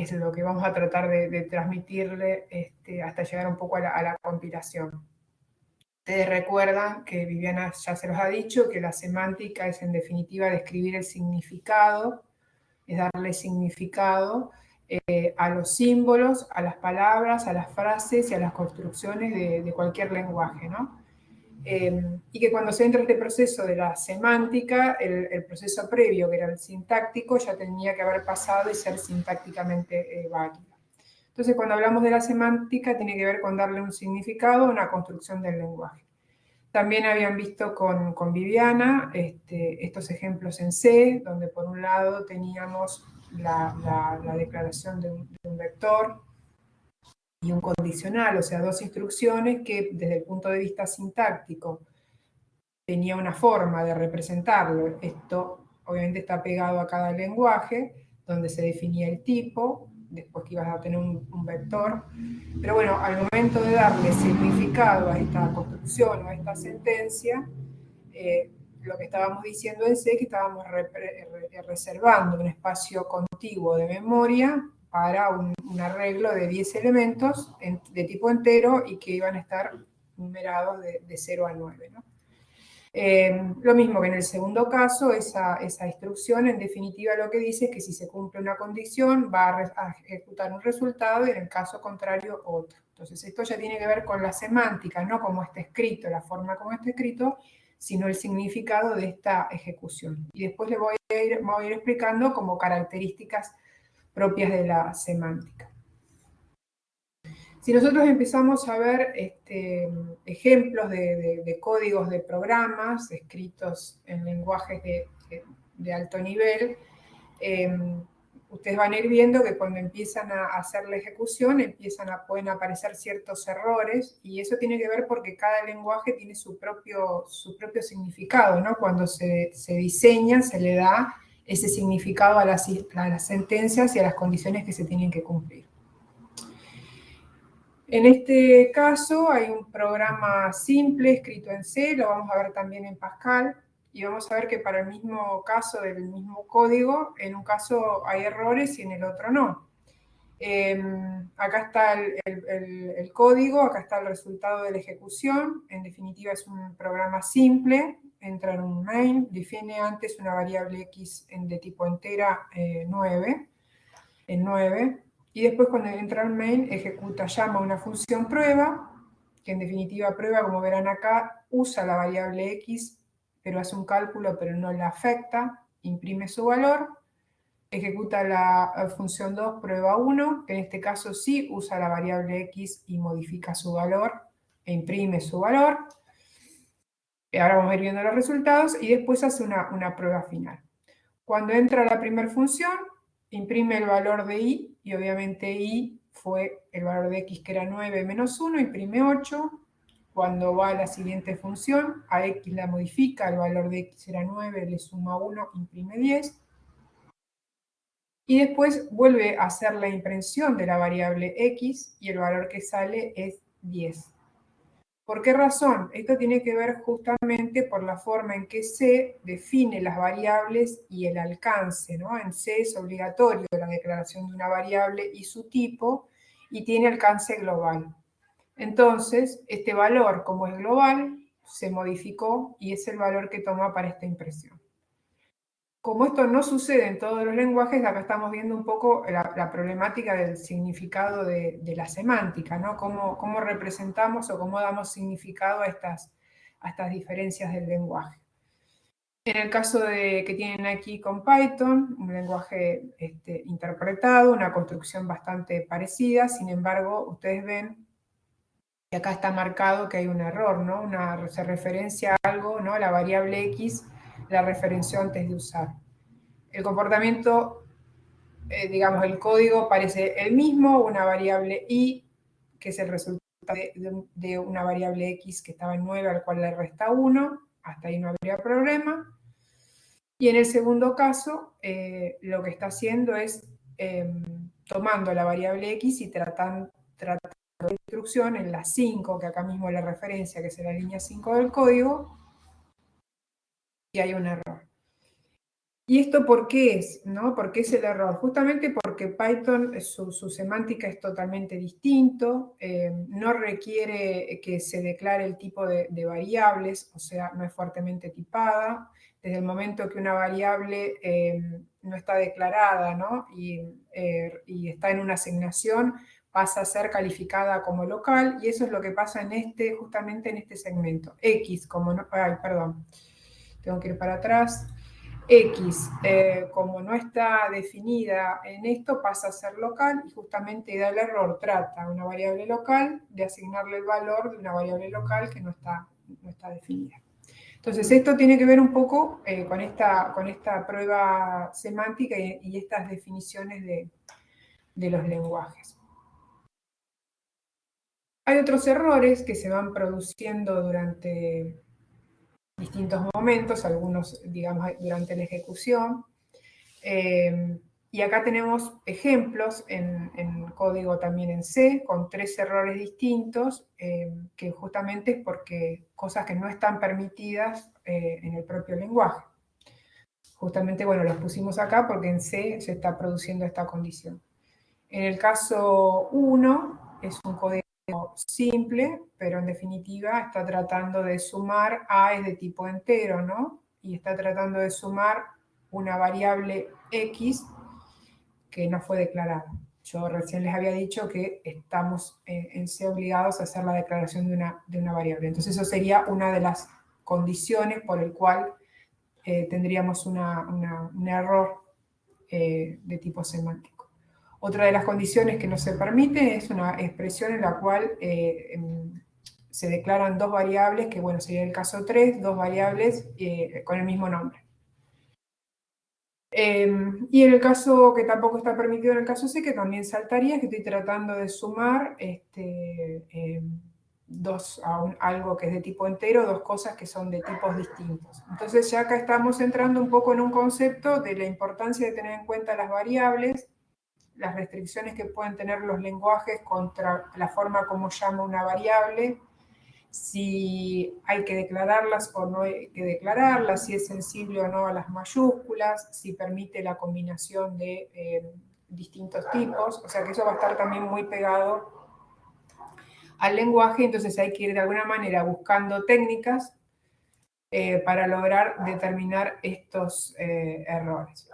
es lo que vamos a tratar de transmitirle hasta llegar un poco a la compilación. Ustedes recuerdan que Viviana ya se los ha dicho, que la semántica es en definitiva describir el significado, es darle significado a los símbolos, a las palabras, a las frases y a las construcciones de cualquier lenguaje, ¿no? Y que cuando se entra este proceso de la semántica, el proceso previo, que era el sintáctico, ya tenía que haber pasado y ser sintácticamente válido. Entonces, cuando hablamos de la semántica, tiene que ver con darle un significado, una construcción del lenguaje. También habían visto con Viviana estos ejemplos en C, donde por un lado teníamos la declaración de un vector y un condicional, o sea, dos instrucciones que desde el punto de vista sintáctico tenía una forma de representarlo. Esto obviamente está pegado a cada lenguaje, donde se definía el tipo, después que ibas a tener un vector. Pero bueno, al momento de darle significado a esta construcción o a esta sentencia, lo que estábamos diciendo en C es que estábamos reservando un espacio contiguo de memoria para un arreglo de 10 elementos de tipo entero y que iban a estar numerados de 0 a 9, ¿no? Lo mismo que en el segundo caso, esa instrucción en definitiva lo que dice es que si se cumple una condición va a ejecutar un resultado y en el caso contrario otro. Entonces esto ya tiene que ver con la semántica, no como está escrito, la forma como está escrito, sino el significado de esta ejecución. Y después le voy a ir explicando como características propias de la semántica. Si nosotros empezamos a ver ejemplos de códigos de programas escritos en lenguajes de alto nivel, ustedes van a ir viendo que cuando empiezan a hacer la ejecución pueden aparecer ciertos errores, y eso tiene que ver porque cada lenguaje tiene su propio significado, ¿no? Cuando se diseña, se le da ese significado a las sentencias y a las condiciones que se tienen que cumplir. En este caso hay un programa simple escrito en C, lo vamos a ver también en Pascal, y vamos a ver que para el mismo caso del mismo código, en un caso hay errores y en el otro no. Acá está el código, acá está el resultado de la ejecución. En definitiva es un programa simple, entra en un main, define antes una variable x de tipo entera 9, en 9, y después cuando entra al main ejecuta, llama una función prueba, que en definitiva prueba, como verán acá, usa la variable x, pero hace un cálculo, pero no la afecta, imprime su valor, ejecuta la función 2, prueba 1, que en este caso sí usa la variable x y modifica su valor, e imprime su valor. Ahora vamos a ir viendo los resultados, y después hace una prueba final. Cuando entra la primera función, imprime el valor de y obviamente y fue el valor de x, que era 9 menos 1, imprime 8. Cuando va a la siguiente función, a x la modifica, el valor de x era 9, le suma 1, imprime 10. Y después vuelve a hacer la impresión de la variable x y el valor que sale es 10. ¿Por qué razón? Esto tiene que ver justamente por la forma en que C define las variables y el alcance, ¿no? En C es obligatorio la declaración de una variable y su tipo, y tiene alcance global. Entonces, este valor, como es global, se modificó y es el valor que toma para esta impresión. Como esto no sucede en todos los lenguajes, acá estamos viendo un poco la problemática del significado de la semántica, ¿no? Cómo representamos o cómo damos significado a estas diferencias del lenguaje. En el caso que tienen aquí con Python, un lenguaje interpretado, una construcción bastante parecida, sin embargo, ustedes ven que acá está marcado que hay un error, ¿no? Se referencia a algo, ¿no? La variable x la referenció antes de usar. El comportamiento, digamos, el código parece el mismo, una variable y, que es el resultado de una variable x que estaba en 9, al cual le resta 1, hasta ahí no habría problema. Y en el segundo caso, lo que está haciendo es tomando la variable x y tratando la instrucción en la 5, que acá mismo la referencia, que es en la línea 5 del código, y hay un error. ¿Y esto por qué es? ¿No? ¿Por qué es el error? Justamente porque porque Python, su semántica es totalmente distinto, no requiere que se declare el tipo de variables, o sea, no es fuertemente tipada. Desde el momento que una variable no está declarada, ¿no? Y está en una asignación, pasa a ser calificada como local, y eso es lo que pasa justamente en este segmento. X, como no, ay, perdón, tengo que ir para atrás. X, como no está definida en esto, pasa a ser local y justamente da el error, trata una variable local de asignarle el valor de una variable local que no está definida. Entonces, esto tiene que ver un poco con esta prueba semántica y estas definiciones de los lenguajes. Hay otros errores que se van produciendo durante distintos momentos, algunos, digamos, durante la ejecución. Y acá tenemos ejemplos en código también en C, con 3 errores distintos, que justamente es porque cosas que no están permitidas en el propio lenguaje. Justamente, bueno, los pusimos acá porque en C se está produciendo esta condición. En el caso 1, es un código simple, pero en definitiva está tratando de sumar, A es de tipo entero, ¿no? Y está tratando de sumar una variable X que no fue declarada. Yo recién les había dicho que estamos en C obligados a hacer la declaración de una variable. Entonces eso sería una de las condiciones por el cual tendríamos un error de tipo semántico. Otra de las condiciones que no se permite es una expresión en la cual se declaran 2 variables, que bueno, sería el caso 3, 2 variables con el mismo nombre. Y en el caso que tampoco está permitido en el caso C, que también saltaría, que estoy tratando de sumar algo que es de tipo entero, 2 cosas que son de tipos distintos. Entonces ya acá estamos entrando un poco en un concepto de la importancia de tener en cuenta las variables, las restricciones que pueden tener los lenguajes contra la forma como llamo una variable, si hay que declararlas o no hay que declararlas, si es sensible o no a las mayúsculas, si permite la combinación de distintos tipos, o sea que eso va a estar también muy pegado al lenguaje, entonces hay que ir de alguna manera buscando técnicas para lograr determinar estos errores.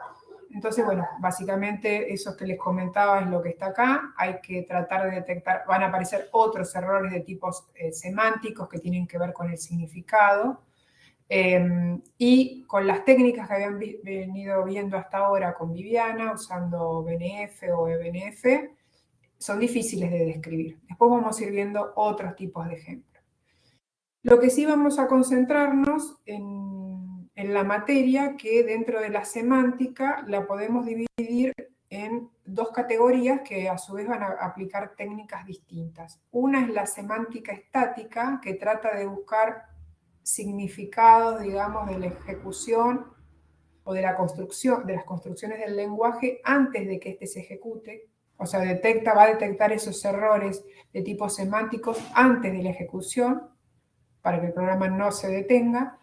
Entonces, bueno, básicamente eso que les comentaba es lo que está acá. Hay que tratar de detectar, van a aparecer otros errores de tipos semánticos que tienen que ver con el significado. Y con las técnicas que habían venido viendo hasta ahora con Viviana, usando BNF o eBNF, son difíciles de describir. Después vamos a ir viendo otros tipos de ejemplos. Lo que sí vamos a concentrarnos en la materia, que dentro de la semántica la podemos dividir en 2 categorías que a su vez van a aplicar técnicas distintas. Una es la semántica estática, que trata de buscar significados, digamos, de la ejecución o de la construcción, de las construcciones del lenguaje antes de que éste se ejecute. O sea, va a detectar esos errores de tipo semánticos antes de la ejecución, para que el programa no se detenga.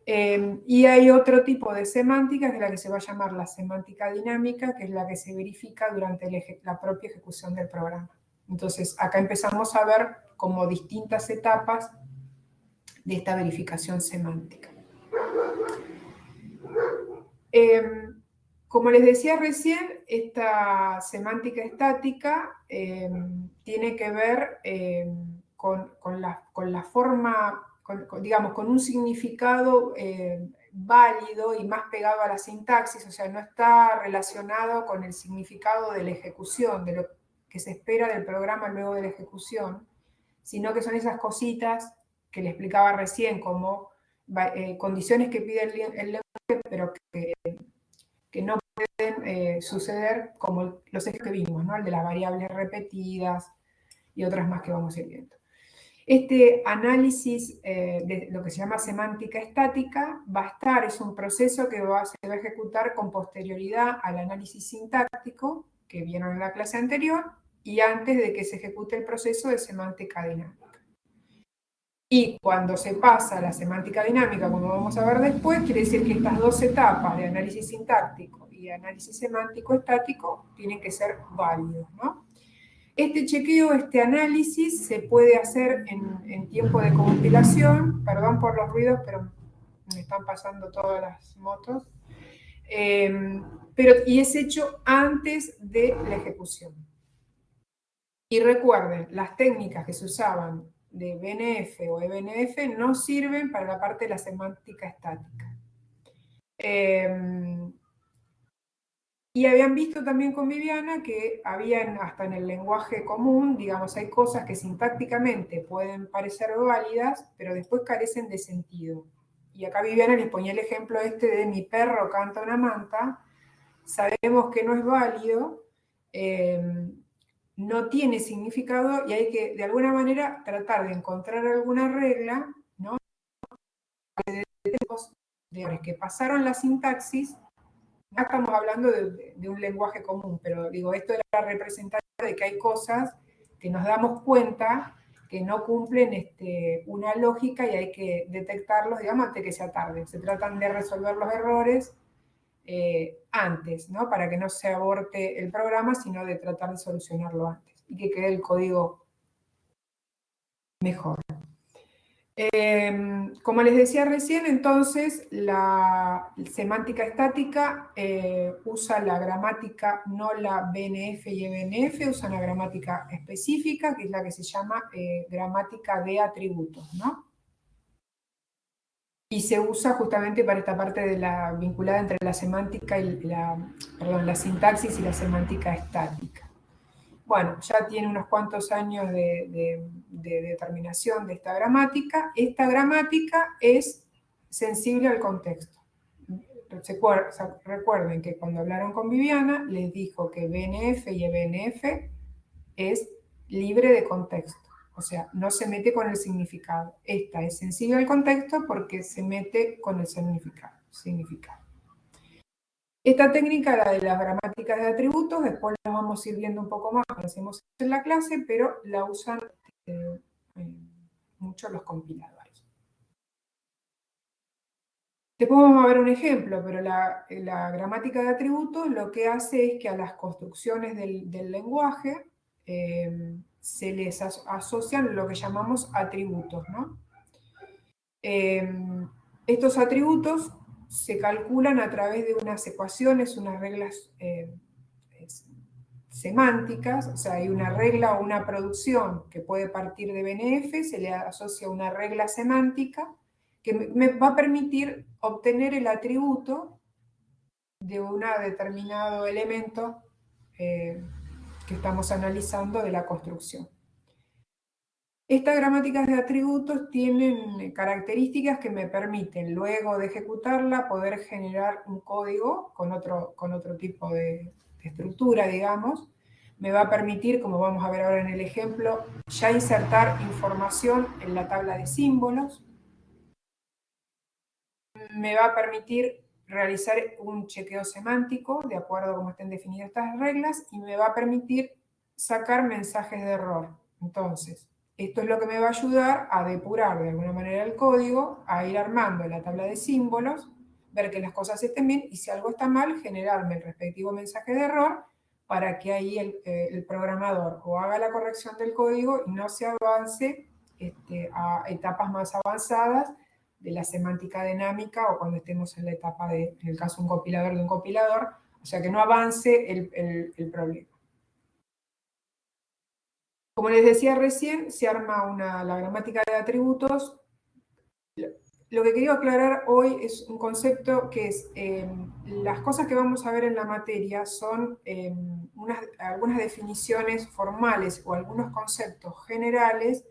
Y hay otro tipo de semántica, que es la que se va a llamar la semántica dinámica, que es la que se verifica durante la propia ejecución del programa. Entonces, acá empezamos a ver como distintas etapas de esta verificación semántica. Como les decía recién, esta semántica estática tiene que ver con la forma, digamos, con un significado válido y más pegado a la sintaxis, o sea, no está relacionado con el significado de la ejecución, de lo que se espera del programa luego de la ejecución, sino que son esas cositas que le explicaba recién, como condiciones que pide el lenguaje, pero que no pueden suceder como los que vimos, ¿no? El de las variables repetidas y otras más que vamos a ir viendo. Este análisis de lo que se llama semántica estática es un proceso que se va a ejecutar con posterioridad al análisis sintáctico que vieron en la clase anterior y antes de que se ejecute el proceso de semántica dinámica. Y cuando se pasa a la semántica dinámica, como vamos a ver después, quiere decir que estas 2 etapas de análisis sintáctico y y análisis semántico estático tienen que ser válidos, ¿no? Este chequeo, este análisis se puede hacer en tiempo de compilación, perdón por los ruidos, pero me están pasando todas las motos, y es hecho antes de la ejecución. Y recuerden, las técnicas que se usaban de BNF o EBNF no sirven para la parte de la semántica estática. Y habían visto también con Viviana que había hasta en el lenguaje común, digamos, hay cosas que sintácticamente pueden parecer válidas, pero después carecen de sentido. Y acá Viviana les ponía el ejemplo este de mi perro canta una manta. Sabemos que no es válido, no tiene significado y hay que, de alguna manera, tratar de encontrar alguna regla, ¿no? De que pasaron la sintaxis. Ya estamos hablando de un lenguaje común, pero digo, esto era representativo de que hay cosas que nos damos cuenta que no cumplen una lógica y hay que detectarlos, digamos, antes que sea tarde. Se tratan de resolver los errores antes, ¿no? Para que no se aborte el programa, sino de tratar de solucionarlo antes y que quede el código mejor. Como les decía recién, entonces, la semántica estática usa la gramática, no la BNF y EBNF, usa una gramática específica, que es la que se llama gramática de atributos, ¿no? Y se usa justamente para esta parte de la vinculada entre la semántica y la sintaxis y la semántica estática. Bueno, ya tiene unos cuantos años de determinación de esta gramática. Esta gramática es sensible al contexto. Recuerden que cuando hablaron con Viviana, les dijo que BNF y EBNF es libre de contexto. O sea, no se mete con el significado. Esta es sensible al contexto porque se mete con el significado. Esta técnica, la de las gramáticas de atributos, después la vamos a ir viendo un poco más cuando hacemos en la clase, pero la usan mucho los compiladores. Después vamos a ver un ejemplo, pero la gramática de atributos lo que hace es que a las construcciones del lenguaje se les asocian lo que llamamos atributos, ¿no? Estos atributos se calculan a través de unas ecuaciones, unas reglas semánticas, o sea, hay una regla o una producción que puede partir de BNF, se le asocia una regla semántica que me va a permitir obtener el atributo de un determinado elemento que estamos analizando de la construcción. Estas gramáticas de atributos tienen características que me permiten, luego de ejecutarla, poder generar un código con otro tipo de estructura, digamos. Me va a permitir, como vamos a ver ahora en el ejemplo, ya insertar información en la tabla de símbolos. Me va a permitir realizar un chequeo semántico, de acuerdo a cómo estén definidas estas reglas, y me va a permitir sacar mensajes de error. Entonces, esto es lo que me va a ayudar a depurar de alguna manera el código, a ir armando la tabla de símbolos, ver que las cosas estén bien y si algo está mal, generarme el respectivo mensaje de error para que ahí el programador o haga la corrección del código y no se avance a etapas más avanzadas de la semántica dinámica o cuando estemos en la etapa en el caso de un compilador, o sea que no avance el problema. Como les decía recién, se arma la gramática de atributos. Lo que quería aclarar hoy es un concepto que es, las cosas que vamos a ver en la materia son algunas definiciones formales o algunos conceptos generales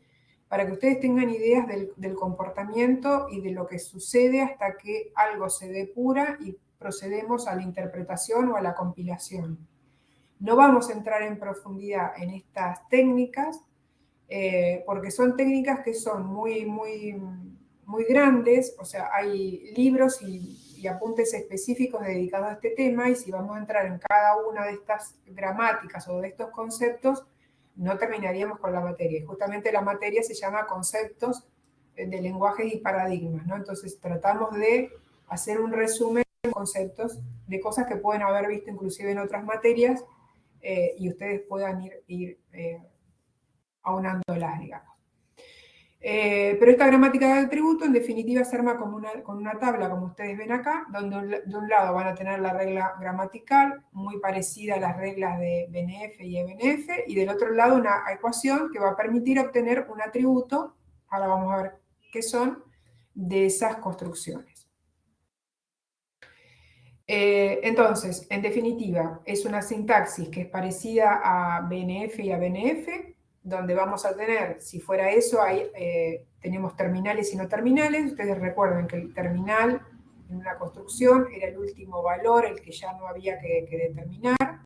para que ustedes tengan ideas del comportamiento y de lo que sucede hasta que algo se depura y procedemos a la interpretación o a la compilación. No vamos a entrar en profundidad en estas técnicas porque son técnicas que son muy grandes, o sea, hay libros y apuntes específicos dedicados a este tema y si vamos a entrar en cada una de estas gramáticas o de estos conceptos, no terminaríamos con la materia. Y justamente la materia se llama conceptos de lenguajes y paradigmas, ¿no? Entonces tratamos de hacer un resumen conceptos de cosas que pueden haber visto inclusive en otras materias y ustedes puedan ir aunándolas, digamos. Pero esta gramática de atributo en definitiva se arma con una tabla, como ustedes ven acá, donde de un lado van a tener la regla gramatical, muy parecida a las reglas de BNF y EBNF, y del otro lado una ecuación que va a permitir obtener un atributo, ahora vamos a ver qué son, de esas construcciones. Entonces, en definitiva, es una sintaxis que es parecida a BNF y a BNF, donde vamos a tener, si fuera eso, tenemos terminales y no terminales. Ustedes recuerden que el terminal en una construcción era el último valor, el que ya no había que determinar,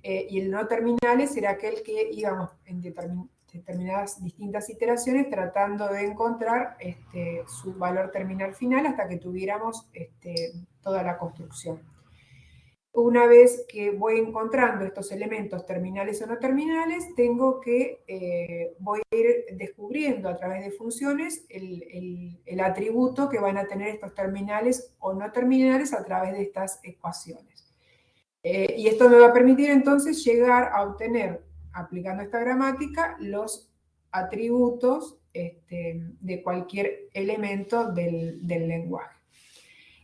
y el no terminales era aquel que íbamos en determinadas distintas iteraciones tratando de encontrar su valor terminal final hasta que tuviéramos toda la construcción. Una vez que voy encontrando estos elementos terminales o no terminales, voy a ir descubriendo a través de funciones el atributo que van a tener estos terminales o no terminales a través de estas ecuaciones. Y esto me va a permitir entonces llegar a obtener, aplicando esta gramática, los atributos de cualquier elemento del lenguaje.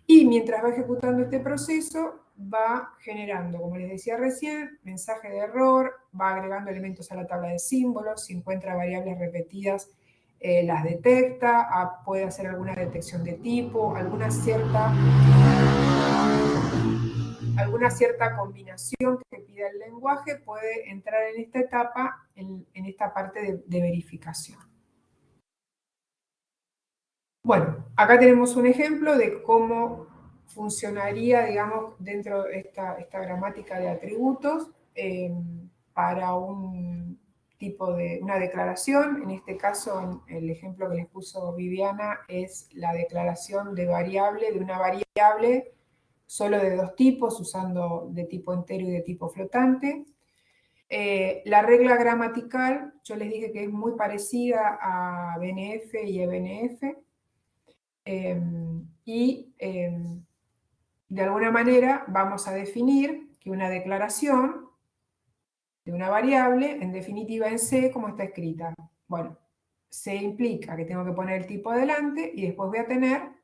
Y mientras va ejecutando este proceso, va generando, como les decía recién, mensaje de error, va agregando elementos a la tabla de símbolos, si encuentra variables repetidas, las detecta, puede hacer alguna detección de tipo, alguna cierta combinación que pida el lenguaje puede entrar en esta etapa, en esta parte de verificación. Bueno, acá tenemos un ejemplo de cómo funcionaría, digamos, dentro de esta gramática de atributos para un tipo de una declaración. En este caso, el ejemplo que les puso Viviana es la declaración de una variable solo de dos tipos, usando de tipo entero y de tipo flotante. La regla gramatical, yo les dije que es muy parecida a BNF y EBNF. De alguna manera vamos a definir que una declaración de una variable, en definitiva en C, como está escrita. Bueno, C implica que tengo que poner el tipo adelante y después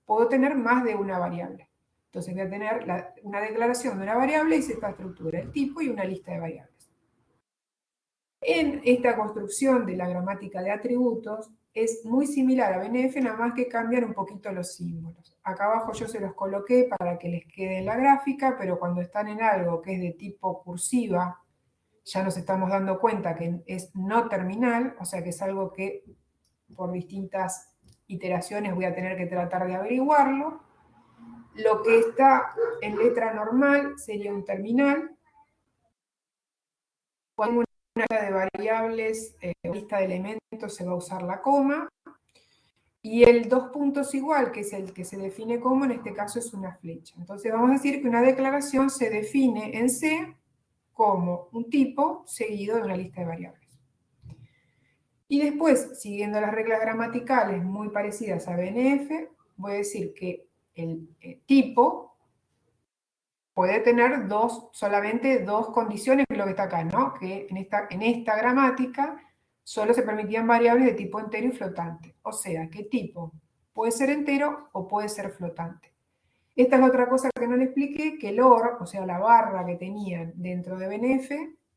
puedo tener más de una variable. Entonces voy a tener una declaración de una variable y esta estructura, el tipo y una lista de variables. En esta construcción de la gramática de atributos es muy similar a BNF, nada más que cambian un poquito los símbolos. Acá abajo yo se los coloqué para que les quede en la gráfica, pero cuando están en algo que es de tipo cursiva, ya nos estamos dando cuenta que es no terminal, o sea que es algo que por distintas iteraciones voy a tener que tratar de averiguarlo. Lo que está en letra normal sería un terminal. Cuando una lista de variables, lista de elementos, se va a usar la coma. Y el dos puntos igual, que es el que se define como, en este caso es una flecha. Entonces vamos a decir que una declaración se define en C como un tipo seguido de una lista de variables. Y después, siguiendo las reglas gramaticales muy parecidas a BNF, voy a decir que el tipo puede tener solamente dos condiciones, que es lo que está acá, ¿no? Que en esta gramática solo se permitían variables de tipo entero y flotante. O sea, ¿qué tipo? Puede ser entero o puede ser flotante. Esta es la otra cosa que no le expliqué, que el OR, o sea, la barra que tenían dentro de BNF,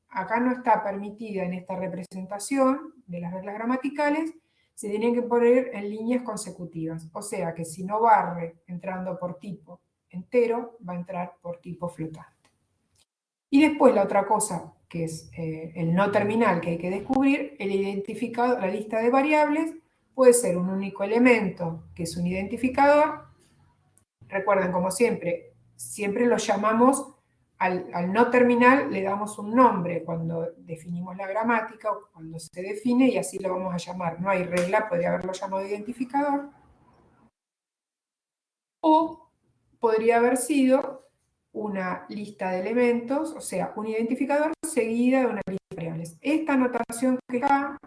acá no está permitida en esta representación de las reglas gramaticales, se tienen que poner en líneas consecutivas. O sea, que si no barre entrando por tipo entero, va a entrar por tipo flotante. Y después la otra cosa, que es el no terminal que hay que descubrir, el identificador, la lista de variables, puede ser un único elemento, que es un identificador. Recuerden, como siempre lo llamamos, al no terminal le damos un nombre cuando definimos la gramática o cuando se define y así lo vamos a llamar. No hay regla, podría haberlo llamado identificador. O podría haber sido una lista de elementos, o sea, un identificador seguida de una lista de variables. Esta notación que está,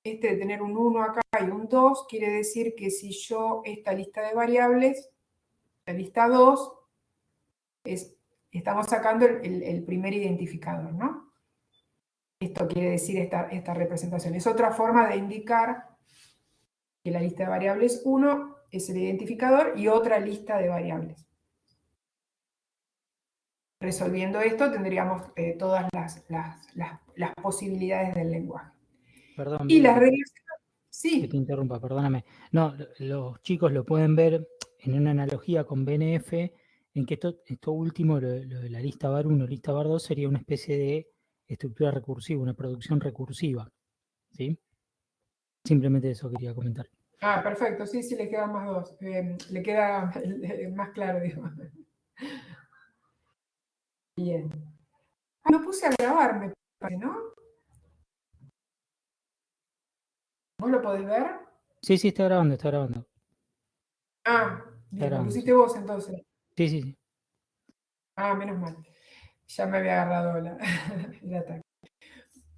de tener un 1 acá y un 2, quiere decir que si yo esta lista de variables La lista 2 estamos sacando el primer identificador, ¿no? Esto quiere decir esta representación. Es otra forma de indicar que la lista de variables 1 es el identificador y otra lista de variables. Resolviendo esto tendríamos todas las posibilidades del lenguaje. Perdón, Y las Vivi, reglas... Sí. que te interrumpa, perdóname. No, los chicos lo pueden ver en una analogía con BNF, en que esto último, lo de la lista var 1, lista var 2, sería una especie de estructura recursiva, una producción recursiva. ¿Sí? Simplemente eso quería comentar. Ah, perfecto, sí, le quedan más dos. Le queda más claro, digo. Bien. No puse a grabar, me parece, ¿no? ¿Vos lo podés ver? Sí, está grabando, está grabando. Ah, bien, lo grabando, pusiste sí. vos entonces. Sí. Ah, menos mal. Ya me había agarrado el ataque.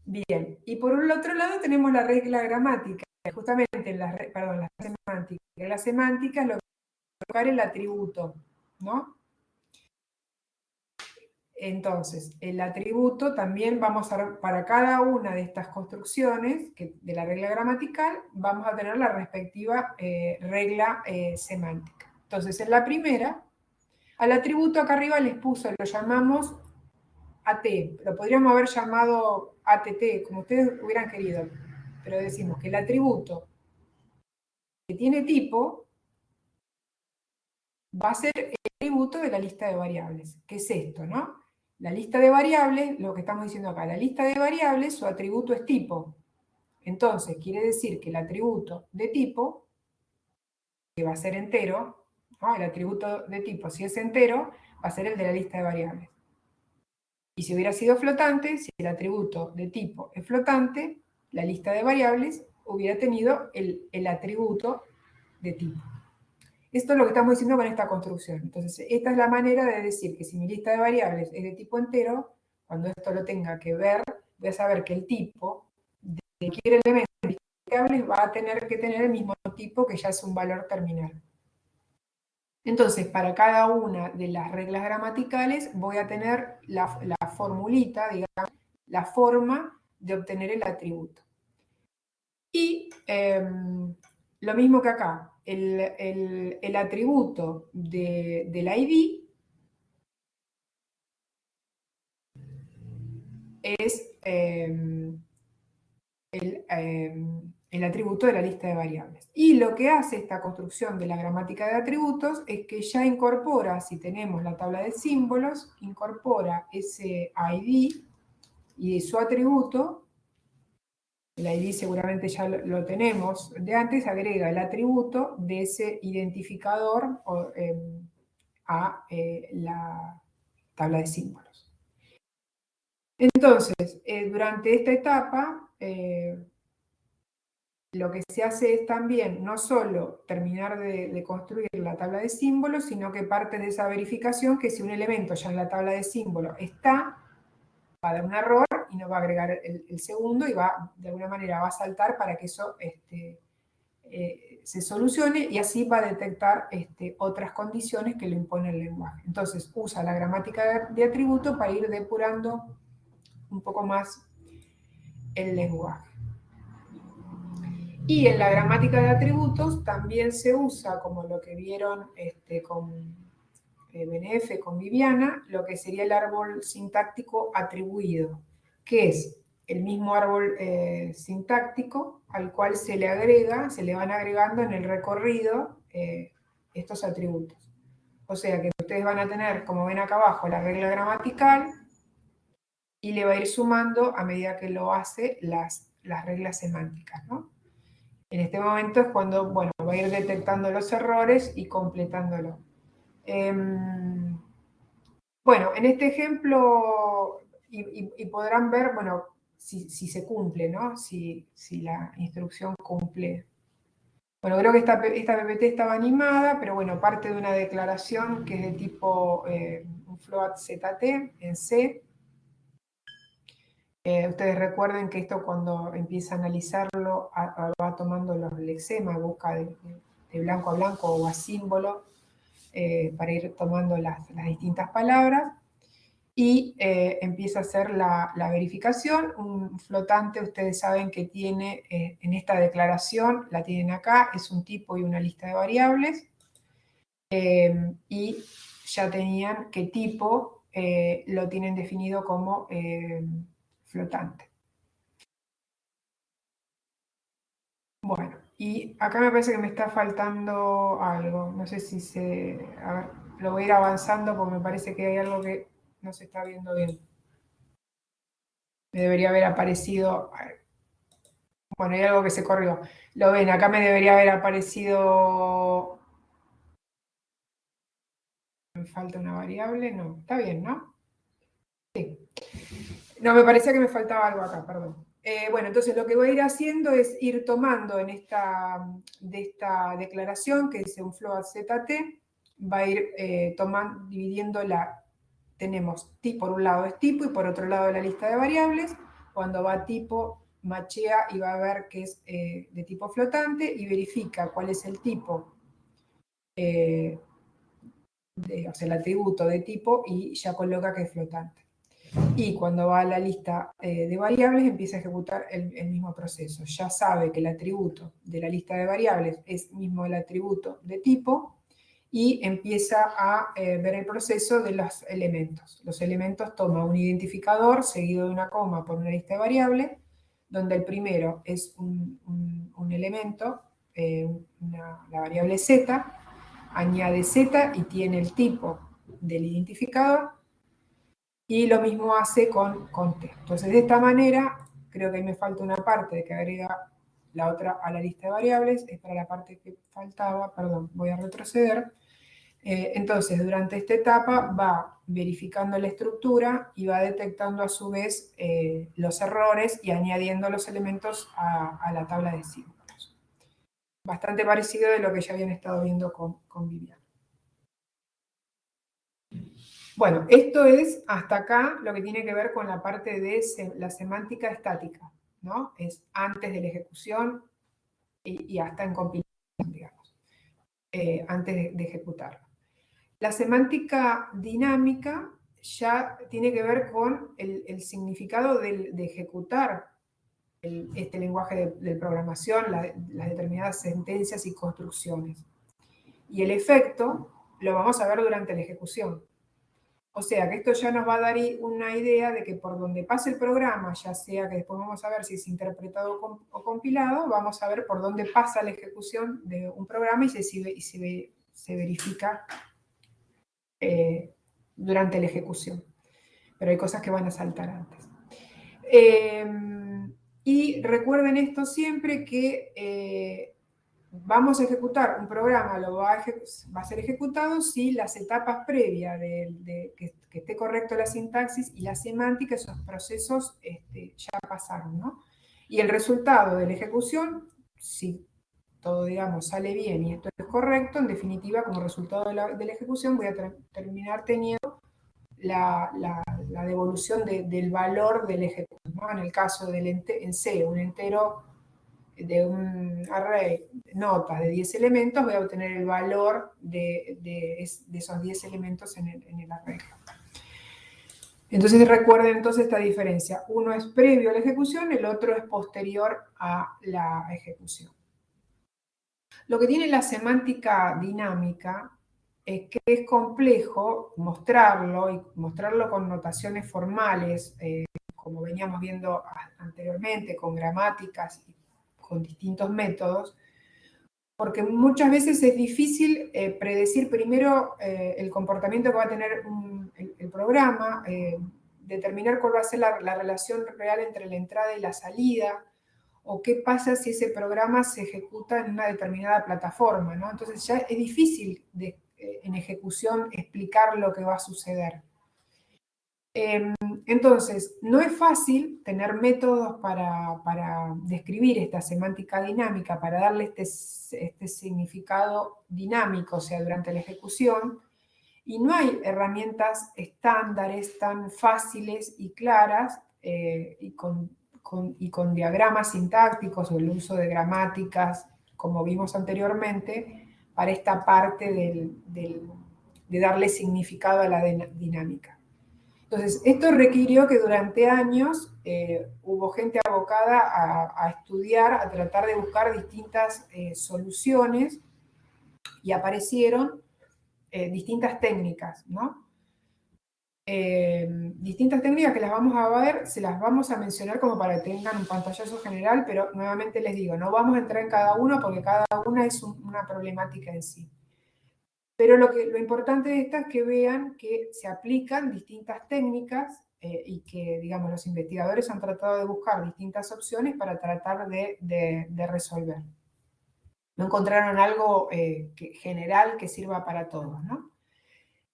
Bien, y por el otro lado tenemos la regla gramática, justamente la semántica. La semántica es lo que va a el atributo, ¿no? Entonces, el atributo también vamos a, para cada una de estas construcciones de la regla gramatical, vamos a tener la respectiva regla semántica. Entonces, en la primera, al atributo acá arriba les puso, lo llamamos AT, lo podríamos haber llamado ATT, como ustedes hubieran querido, pero decimos que el atributo que tiene tipo va a ser el atributo de la lista de variables. ¿Qué es esto, no? La lista de variables, lo que estamos diciendo acá, la lista de variables, su atributo es tipo. Entonces, quiere decir que el atributo de tipo, que va a ser entero, ¿no? El atributo de tipo, si es entero, va a ser el de la lista de variables. Y si hubiera sido flotante, si el atributo de tipo es flotante, la lista de variables hubiera tenido el atributo de tipo. Esto es lo que estamos diciendo con esta construcción. Entonces, esta es la manera de decir que si mi lista de variables es de tipo entero, cuando esto lo tenga que ver, voy a saber que el tipo de cualquier elemento de variables va a tener que tener el mismo tipo que ya es un valor terminal. Entonces, para cada una de las reglas gramaticales voy a tener la formulita, digamos, la forma de obtener el atributo. Y lo mismo que acá, el atributo del ID es el atributo de la lista de variables. Y lo que hace esta construcción de la gramática de atributos es que ya incorpora, si tenemos la tabla de símbolos, incorpora ese ID y su atributo. El ID seguramente ya lo tenemos de antes, agrega el atributo de ese identificador a la tabla de símbolos. Entonces, durante esta etapa, lo que se hace es también no solo terminar de construir la tabla de símbolos, sino que parte de esa verificación que si un elemento ya en la tabla de símbolos está, va a dar un error y nos va a agregar el segundo y de alguna manera va a saltar para que eso se solucione y así va a detectar otras condiciones que le impone el lenguaje. Entonces usa la gramática de atributo para ir depurando un poco más el lenguaje. Y en la gramática de atributos también se usa, como lo que vieron con BNF, con Viviana, lo que sería el árbol sintáctico atribuido, que es el mismo árbol sintáctico al cual se le van agregando en el recorrido estos atributos. O sea que ustedes van a tener, como ven acá abajo, la regla gramatical y le va a ir sumando a medida que lo hace las reglas semánticas, ¿no? En este momento es cuando, bueno, va a ir detectando los errores y completándolo. Bueno, en este ejemplo, y podrán ver, bueno, si se cumple, ¿no? Si la instrucción cumple. Bueno, creo que esta PPT estaba animada, pero bueno, parte de una declaración que es de tipo un float ZT en C. Ustedes recuerden que esto cuando empieza a analizarlo va tomando los lexemas, busca de blanco a blanco o a símbolo para ir tomando las distintas palabras. Y empieza a hacer la verificación. Un flotante, ustedes saben que tiene en esta declaración, la tienen acá, es un tipo y una lista de variables. Y ya tenían qué tipo lo tienen definido como flotante. Bueno, y acá me parece que me está faltando algo. No sé si se... A ver, lo voy a ir avanzando porque me parece que hay algo que no se está viendo bien. Me debería haber aparecido... Bueno, hay algo que se corrió. Lo ven, acá me debería haber aparecido... Me falta una variable, no. Está bien, ¿no? Sí. No, me parecía que me faltaba algo acá, perdón. Bueno, entonces lo que voy a ir haciendo es ir tomando de esta declaración, que es un float ZT, va a ir dividiendo tenemos por un lado es tipo y por otro lado la lista de variables. Cuando va tipo, machea y va a ver que es de tipo flotante y verifica cuál es el tipo, o sea, el atributo de tipo y ya coloca que es flotante. Y cuando va a la lista de variables empieza a ejecutar el mismo proceso. Ya sabe que el atributo de la lista de variables es mismo el atributo de tipo y empieza a ver el proceso de los elementos. Los elementos toma un identificador seguido de una coma por una lista de variables, donde el primero es un elemento, la variable z, añade z y tiene el tipo del identificador, y lo mismo hace con t. Entonces, de esta manera, creo que ahí me falta una parte de que agrega la otra a la lista de variables. Esta era la parte que faltaba, perdón, voy a retroceder. Entonces, durante esta etapa va verificando la estructura y va detectando a su vez los errores y añadiendo los elementos a la tabla de símbolos. Bastante parecido de lo que ya habían estado viendo con Viviana. Bueno, esto es hasta acá lo que tiene que ver con la parte de la semántica estática, ¿no? Es antes de la ejecución y hasta en compilación, digamos, antes de ejecutarlo. La semántica dinámica ya tiene que ver con el significado de ejecutar este lenguaje de programación, las determinadas sentencias y construcciones. Y el efecto lo vamos a ver durante la ejecución. O sea que esto ya nos va a dar una idea de que por donde pase el programa, ya sea que después vamos a ver si es interpretado o compilado, vamos a ver por dónde pasa la ejecución de un programa y se verifica durante la ejecución. Pero hay cosas que van a saltar antes. Y recuerden esto siempre que vamos a ejecutar un programa, va a ser ejecutado si las etapas previas que esté correcto la sintaxis y la semántica, esos procesos ya pasaron, ¿no? Y el resultado de la ejecución, si todo, digamos, sale bien y esto es correcto, en definitiva, como resultado de la ejecución, voy a terminar teniendo la devolución del valor del ejecución, ¿no? En el caso en C, un entero de un array de notas de 10 elementos, voy a obtener el valor de esos 10 elementos en el array. Entonces recuerden entonces esta diferencia. Uno es previo a la ejecución, el otro es posterior a la ejecución. Lo que tiene la semántica dinámica es que es complejo mostrarlo y mostrarlo con notaciones formales, como veníamos viendo anteriormente, con gramáticas y con distintos métodos, porque muchas veces es difícil predecir primero el comportamiento que va a tener el programa, determinar cuál va a ser la relación real entre la entrada y la salida, o qué pasa si ese programa se ejecuta en una determinada plataforma, ¿no? Entonces ya es difícil en ejecución explicar lo que va a suceder. Entonces, no es fácil tener métodos para describir esta semántica dinámica, para darle este significado dinámico, o sea, durante la ejecución, y no hay herramientas estándares tan fáciles y claras y con diagramas sintácticos o el uso de gramáticas, como vimos anteriormente, para esta parte darle significado a la dinámica. Entonces, esto requirió que durante años hubo gente abocada a estudiar, a tratar de buscar distintas soluciones, y aparecieron distintas técnicas, ¿no? Distintas técnicas que las vamos a ver, se las vamos a mencionar como para que tengan un pantallazo general, pero nuevamente les digo, no vamos a entrar en cada uno porque cada una es una problemática en sí. Pero lo importante de esta es que vean que se aplican distintas técnicas y que, digamos, los investigadores han tratado de buscar distintas opciones para tratar de resolver. No encontraron algo general que sirva para todos, ¿no?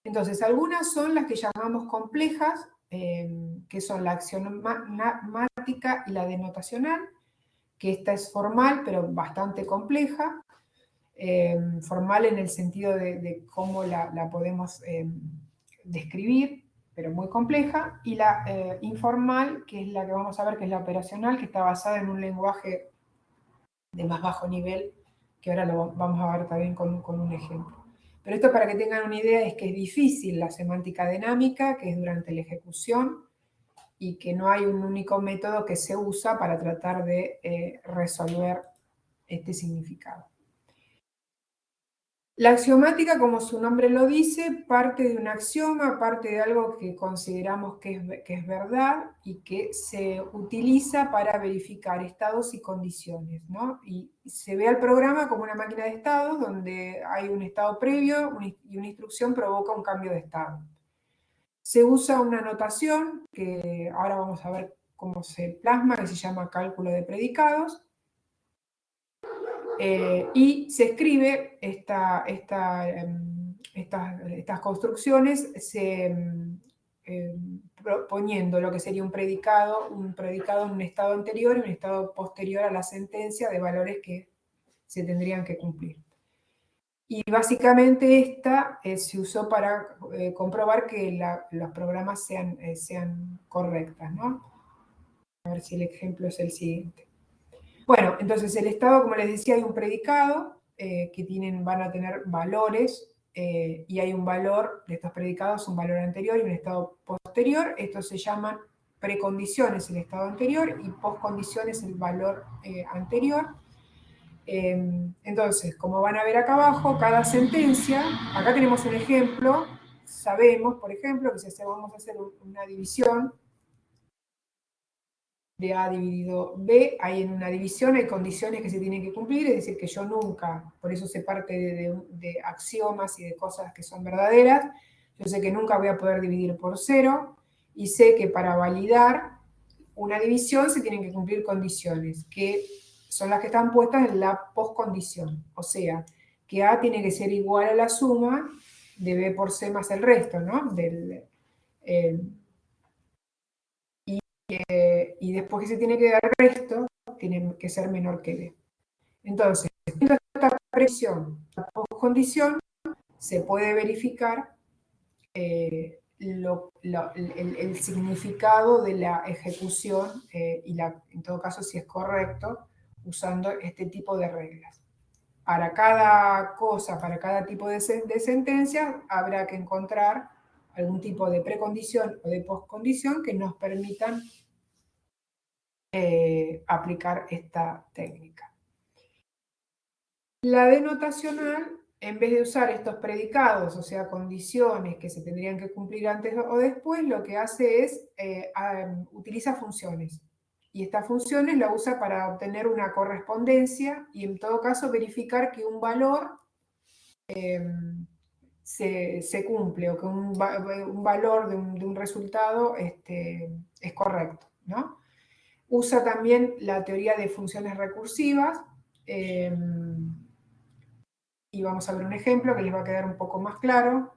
Entonces, algunas son las que llamamos complejas, que son la axiomática y la denotacional, que esta es formal, pero bastante compleja. Formal en el sentido de cómo la podemos describir, pero muy compleja, y la informal, que es la que vamos a ver, que es la operacional, que está basada en un lenguaje de más bajo nivel, que ahora lo vamos a ver también con un ejemplo. Pero esto, para que tengan una idea, es que es difícil la semántica dinámica, que es durante la ejecución, y que no hay un único método que se usa para tratar de resolver este significado. La axiomática, como su nombre lo dice, parte de un axioma, parte de algo que consideramos que es verdad y que se utiliza para verificar estados y condiciones, ¿no? Y se ve al programa como una máquina de estados donde hay un estado previo y una instrucción provoca un cambio de estado. Se usa una notación, que ahora vamos a ver cómo se plasma, que se llama cálculo de predicados. Y se escribe estas construcciones poniendo lo que sería un predicado en un estado anterior y un estado posterior a la sentencia de valores que se tendrían que cumplir. Y básicamente esta se usó para comprobar que los programas sean correctas, ¿no? A ver si el ejemplo es el siguiente. Bueno, entonces el estado, como les decía, hay un predicado que van a tener valores y hay un valor de estos predicados, un valor anterior y un estado posterior. Estos se llaman precondiciones, el estado anterior, y poscondiciones, el valor anterior. Entonces, como van a ver acá abajo, cada sentencia, acá tenemos un ejemplo, sabemos, por ejemplo, que si vamos a hacer una división de A dividido B, hay en una división, hay condiciones que se tienen que cumplir, es decir, que yo nunca, por eso se parte de axiomas y de cosas que son verdaderas, yo sé que nunca voy a poder dividir por 0, y sé que para validar una división se tienen que cumplir condiciones, que son las que están puestas en la poscondición, o sea, que A tiene que ser igual a la suma de B por C más el resto, ¿no? Y después que se tiene que dar el resto, tiene que ser menor que B. Entonces, esta presión, la poscondición, se puede verificar el significado de la ejecución y en todo caso si es correcto, usando este tipo de reglas. Para cada cosa, para cada tipo de sentencia, habrá que encontrar algún tipo de precondición o de poscondición que nos permitan aplicar esta técnica. La denotacional, en vez de usar estos predicados, o sea, condiciones que se tendrían que cumplir antes o después, lo que hace es utiliza funciones. Y estas funciones la usa para obtener una correspondencia y en todo caso verificar que un valor se cumple o que un valor de un resultado es correcto, ¿no? Usa también la teoría de funciones recursivas y vamos a ver un ejemplo que les va a quedar un poco más claro.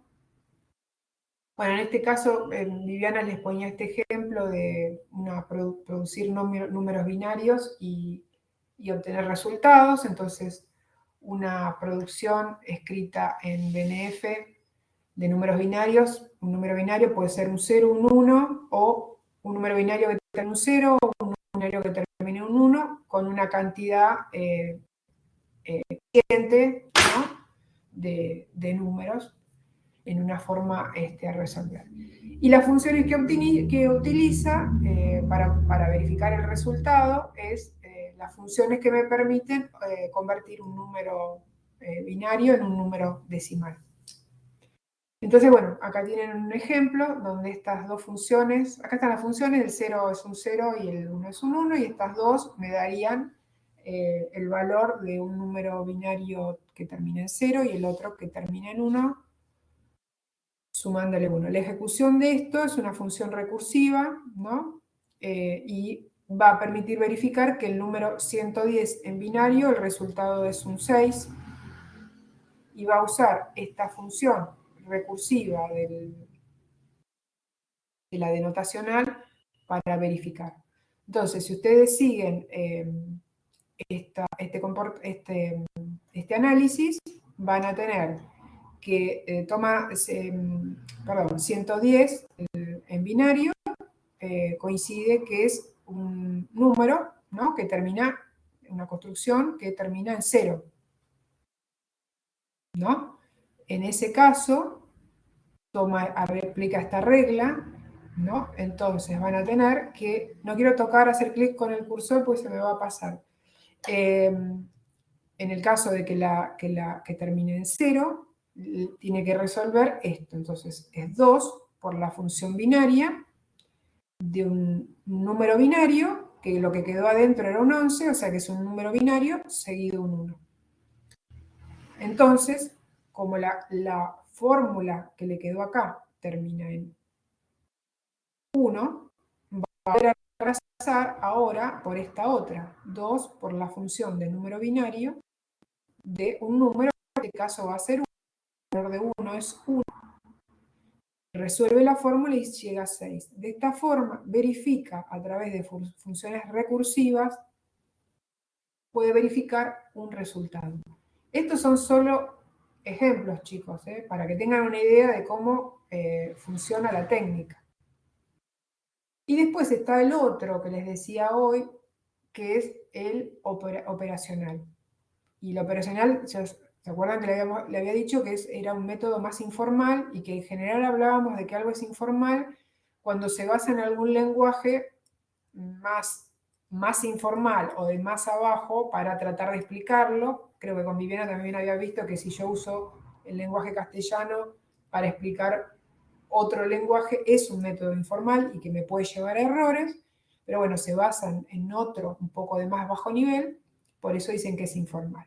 Bueno, en este caso Viviana les ponía este ejemplo de producir números binarios y obtener resultados. Entonces, una producción escrita en BNF de números binarios, un número binario puede ser un 0, un 1, o un número binario que termine en un 0, o un número binario que termine en un 1, con una cantidad creciente, ¿no? de números. en una forma a resolver. Y las funciones que utiliza para verificar el resultado es las funciones que me permiten convertir un número binario en un número decimal. Entonces, bueno, acá tienen un ejemplo donde estas dos funciones, acá están las funciones, el 0 es un 0 y el 1 es un 1, y estas dos me darían el valor de un número binario que termina en 0 y el otro que termina en 1, sumándole 1. La ejecución de esto es una función recursiva, ¿no? Y va a permitir verificar que el número 110 en binario, el resultado es un 6, y va a usar esta función recursiva de la denotacional para verificar. Entonces, si ustedes siguen este análisis, van a tener que toma 110 en binario, coincide que es un número, ¿no?, que termina, una construcción que termina en 0, ¿no? En ese caso, aplica esta regla, ¿no? Entonces van a tener que, no quiero hacer clic con el cursor porque se me va a pasar. En el caso de que termine en 0, tiene que resolver esto. Entonces es 2 por la función binaria de un número binario, que lo que quedó adentro era un 11, o sea que es un número binario seguido un 1. Entonces, como la fórmula que le quedó acá termina en 1, va a reemplazar ahora por esta otra, 2 por la función de número binario de un número, en este caso va a ser 1, el valor de 1 es 1. Resuelve la fórmula y llega a 6. De esta forma, verifica a través de funciones recursivas, puede verificar un resultado. Estos son solo ejemplos, chicos, para que tengan una idea de cómo funciona la técnica. Y después está el otro que les decía hoy, que es el operacional. Y el operacional, ¿se acuerdan que le había dicho que era un método más informal y que en general hablábamos de que algo es informal cuando se basa en algún lenguaje más informal o de más abajo para tratar de explicarlo? Creo que con Viviana también había visto que si yo uso el lenguaje castellano para explicar otro lenguaje es un método informal y que me puede llevar a errores, pero bueno, se basan en otro un poco de más bajo nivel, por eso dicen que es informal.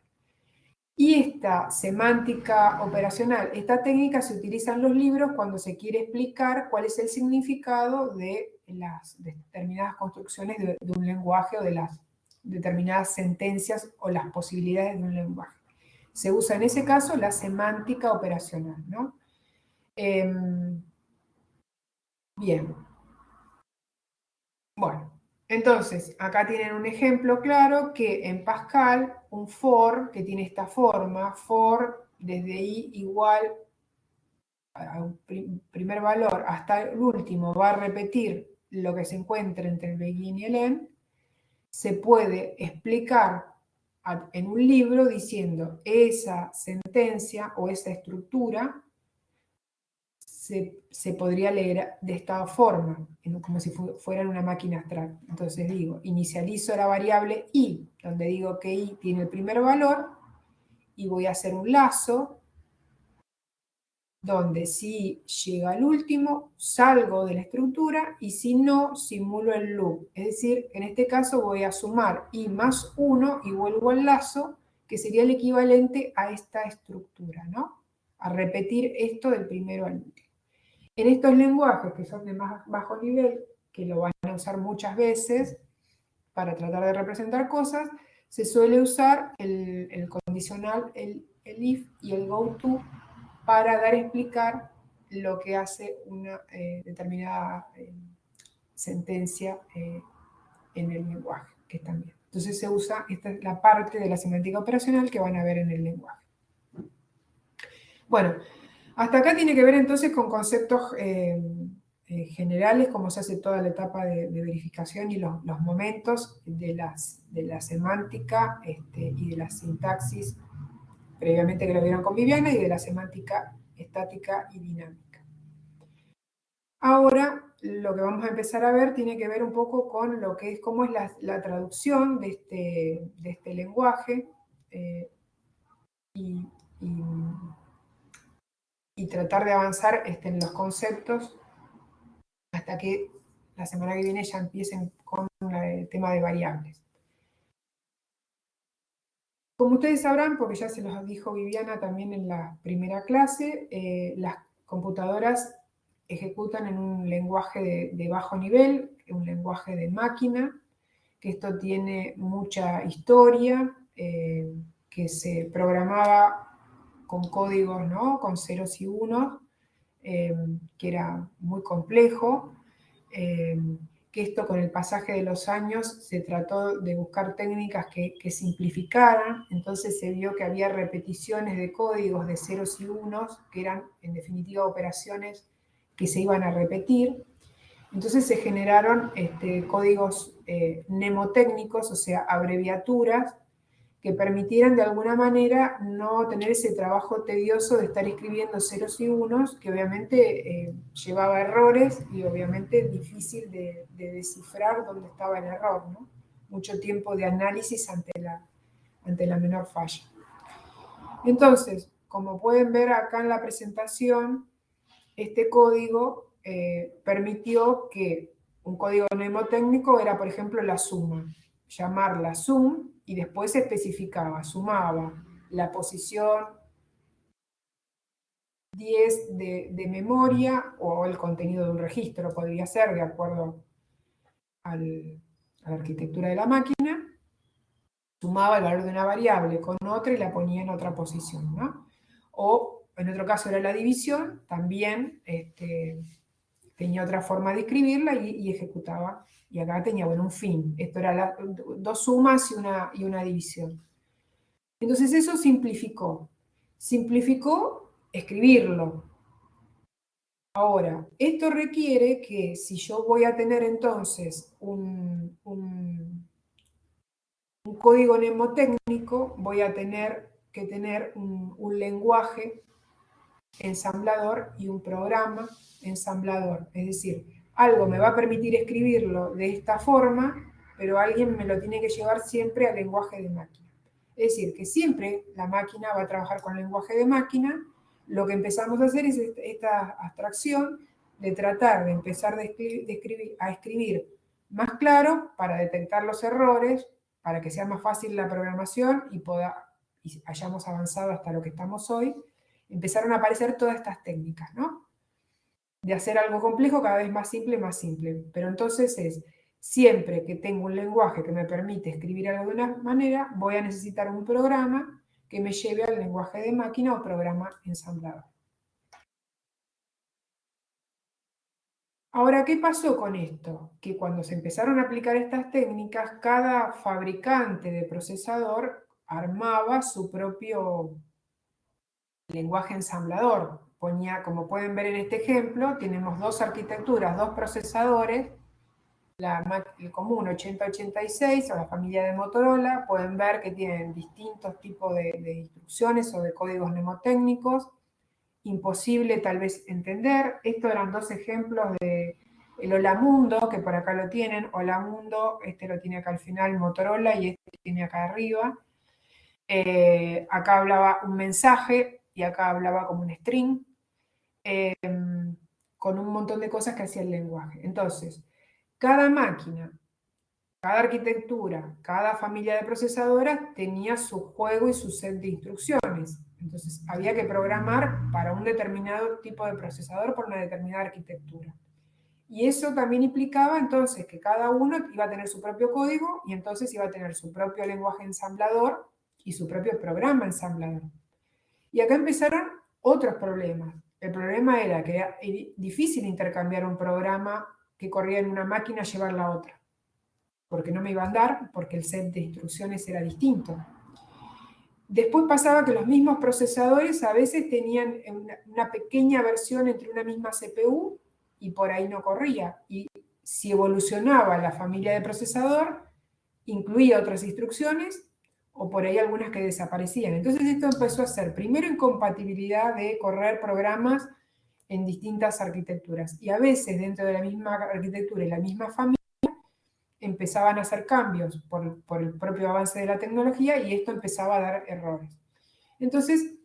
Y esta semántica operacional, esta técnica se utiliza en los libros cuando se quiere explicar cuál es el significado de las determinadas construcciones de un lenguaje o de las determinadas sentencias o las posibilidades de un lenguaje. Se usa en ese caso la semántica operacional, ¿no? Bien. Bueno, entonces, acá tienen un ejemplo claro que en Pascal, un for que tiene esta forma, for desde i igual a un primer valor hasta el último, va a repetir lo que se encuentra entre el begin y el end, se puede explicar en un libro diciendo esa sentencia o esa estructura se podría leer de esta forma, como si fuera en una máquina abstracta. Entonces digo, inicializo la variable i, donde digo que i tiene el primer valor, y voy a hacer un lazo, donde si llega al último, salgo de la estructura, y si no, simulo el loop. Es decir, en este caso voy a sumar i más 1 y vuelvo al lazo, que sería el equivalente a esta estructura, ¿no? A repetir esto del primero al último. En estos lenguajes que son de más bajo nivel, que lo van a usar muchas veces para tratar de representar cosas, se suele usar el condicional, el if y el goto para dar a explicar lo que hace una determinada sentencia en el lenguaje que están viendo. Entonces se usa, esta es la parte de la semántica operacional que van a ver en el lenguaje. Bueno, hasta acá tiene que ver entonces con conceptos generales, cómo se hace toda la etapa de verificación y los momentos de la semántica y de la sintaxis, previamente que lo vieron con Viviana, y de la semántica estática y dinámica. Ahora, lo que vamos a empezar a ver tiene que ver un poco con lo que es, cómo es la traducción de este lenguaje y tratar de avanzar en los conceptos hasta que la semana que viene ya empiecen con el tema de variables. Como ustedes sabrán, porque ya se los dijo Viviana también en la primera clase, las computadoras ejecutan en un lenguaje de bajo nivel, un lenguaje de máquina, que esto tiene mucha historia, que se programaba con códigos, ¿no? Con ceros y unos, que era muy complejo, que esto con el pasaje de los años se trató de buscar técnicas que simplificaran, entonces se vio que había repeticiones de códigos de ceros y unos, que eran en definitiva operaciones que se iban a repetir. Entonces se generaron códigos mnemotécnicos, o sea, abreviaturas, que permitieran de alguna manera no tener ese trabajo tedioso de estar escribiendo ceros y unos, que obviamente llevaba errores y obviamente difícil de descifrar dónde estaba el error, ¿no? Mucho tiempo de análisis ante la menor falla. Entonces, como pueden ver acá en la presentación, este código permitió que un código mnemotécnico era, por ejemplo, la suma. Llamarla sum y después se especificaba, sumaba la posición 10 de memoria o el contenido de un registro, podría ser de acuerdo a la arquitectura de la máquina, sumaba el valor de una variable con otra y la ponía en otra posición, ¿no? O en otro caso era la división, también tenía otra forma de escribirla y ejecutaba. Y acá tenía, bueno, un fin. Esto era dos sumas y una división. Entonces eso simplificó. Simplificó escribirlo. Ahora, esto requiere que si yo voy a tener entonces un código mnemotécnico, voy a tener que tener un lenguaje ensamblador y un programa ensamblador. Es decir, algo me va a permitir escribirlo de esta forma, pero alguien me lo tiene que llevar siempre al lenguaje de máquina. Es decir, que siempre la máquina va a trabajar con lenguaje de máquina. Lo que empezamos a hacer es esta abstracción de tratar de empezar a escribir más claro para detectar los errores, para que sea más fácil la programación y hayamos avanzado hasta lo que estamos hoy. Empezaron a aparecer todas estas técnicas, ¿no? De hacer algo complejo cada vez más simple. Pero entonces siempre que tengo un lenguaje que me permite escribir algo de una manera, voy a necesitar un programa que me lleve al lenguaje de máquina o programa ensamblador. Ahora, ¿qué pasó con esto? Que cuando se empezaron a aplicar estas técnicas, cada fabricante de procesador armaba su propio lenguaje ensamblador. Como pueden ver en este ejemplo, tenemos dos arquitecturas, dos procesadores, el común 8086 o la familia de Motorola. Pueden ver que tienen distintos tipos de instrucciones o de códigos mnemotécnicos. Imposible tal vez entender. Estos eran dos ejemplos de el Hola Mundo, que por acá lo tienen. Hola Mundo, este lo tiene acá al final Motorola y este lo tiene acá arriba. Acá hablaba un mensaje y acá hablaba como un string, con un montón de cosas que hacía el lenguaje. Entonces, cada máquina, cada arquitectura, cada familia de procesadoras tenía su juego y su set de instrucciones. Entonces, había que programar para un determinado tipo de procesador por una determinada arquitectura. Y eso también implicaba entonces que cada uno iba a tener su propio código y entonces iba a tener su propio lenguaje ensamblador y su propio programa ensamblador. Y acá empezaron otros problemas. El problema era que era difícil intercambiar un programa que corría en una máquina a llevarla a otra, porque no me iba a andar, porque el set de instrucciones era distinto. Después pasaba que los mismos procesadores a veces tenían una pequeña versión entre una misma CPU y por ahí no corría. Y si evolucionaba la familia de procesador, incluía otras instrucciones, o por ahí algunas que desaparecían. Entonces esto empezó a ser primero incompatibilidad de correr programas en distintas arquitecturas, y a veces dentro de la misma arquitectura y la misma familia empezaban a hacer cambios por el propio avance de la tecnología, y esto empezaba a dar errores. Entonces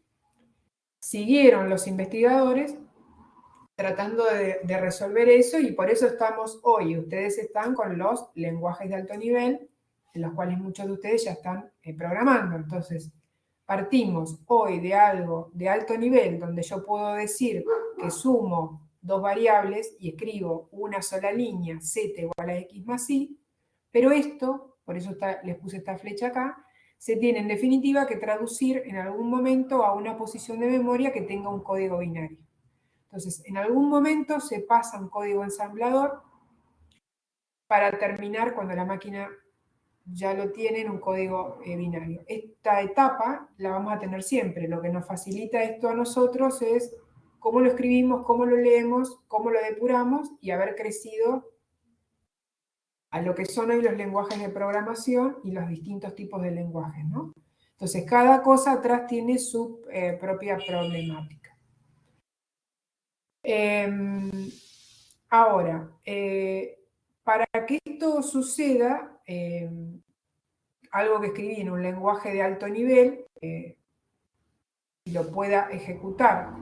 siguieron los investigadores tratando de resolver eso, y por eso estamos hoy. Ustedes están con los lenguajes de alto nivel, en los cuales muchos de ustedes ya están programando. Entonces, partimos hoy de algo de alto nivel, donde yo puedo decir que sumo dos variables y escribo una sola línea, z igual a x más y, pero esto, por eso les puse esta flecha acá, se tiene en definitiva que traducir en algún momento a una posición de memoria que tenga un código binario. Entonces, en algún momento se pasa un código ensamblador para terminar, cuando la máquina ya lo tiene, en un código binario. Esta etapa la vamos a tener siempre. Lo que nos facilita esto a nosotros es cómo lo escribimos, cómo lo leemos, cómo lo depuramos, y haber crecido a lo que son hoy los lenguajes de programación y los distintos tipos de lenguajes, ¿no? Entonces, cada cosa atrás tiene su propia problemática. Ahora, para que esto suceda, algo que escribí en un lenguaje de alto nivel, y lo pueda ejecutar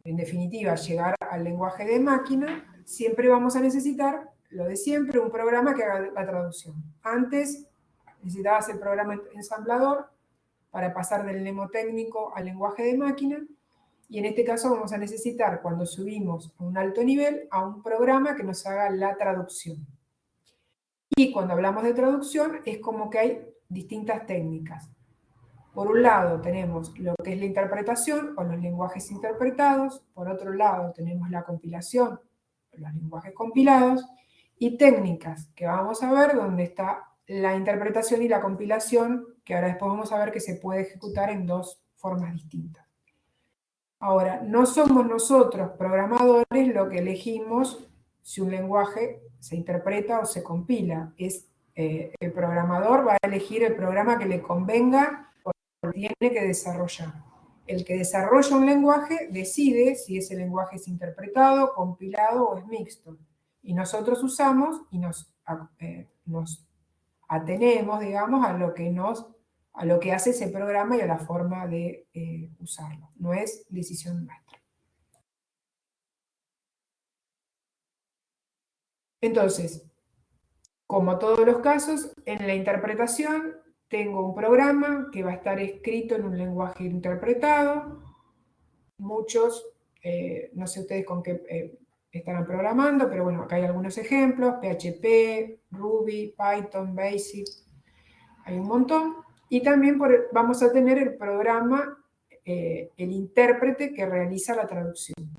en definitiva, llegar al lenguaje de máquina, siempre vamos a necesitar, lo de siempre, un programa que haga la traducción. Antes necesitabas el programa ensamblador para pasar del mnemotécnico al lenguaje de máquina, y en este caso vamos a necesitar, cuando subimos a un alto nivel, a un programa que nos haga la traducción. Y cuando hablamos de traducción, es como que hay distintas técnicas. Por un lado tenemos lo que es la interpretación o los lenguajes interpretados, por otro lado tenemos la compilación, los lenguajes compilados, y técnicas que vamos a ver donde está la interpretación y la compilación, que ahora después vamos a ver que se puede ejecutar en dos formas distintas. Ahora, no somos nosotros programadores lo que elegimos si un lenguaje se interpreta o se compila. Es el programador va a elegir el programa que le convenga o tiene que desarrollar. El que desarrolla un lenguaje decide si ese lenguaje es interpretado, compilado o es mixto. Y nosotros usamos y nos atenemos, digamos, a lo que hace ese programa y a la forma de usarlo. No es decisión nuestra. Entonces, como todos los casos, en la interpretación tengo un programa que va a estar escrito en un lenguaje interpretado. Muchos, no sé ustedes con qué estarán programando, pero bueno, acá hay algunos ejemplos: PHP, Ruby, Python, Basic, hay un montón. Y también vamos a tener el programa, el intérprete que realiza la traducción,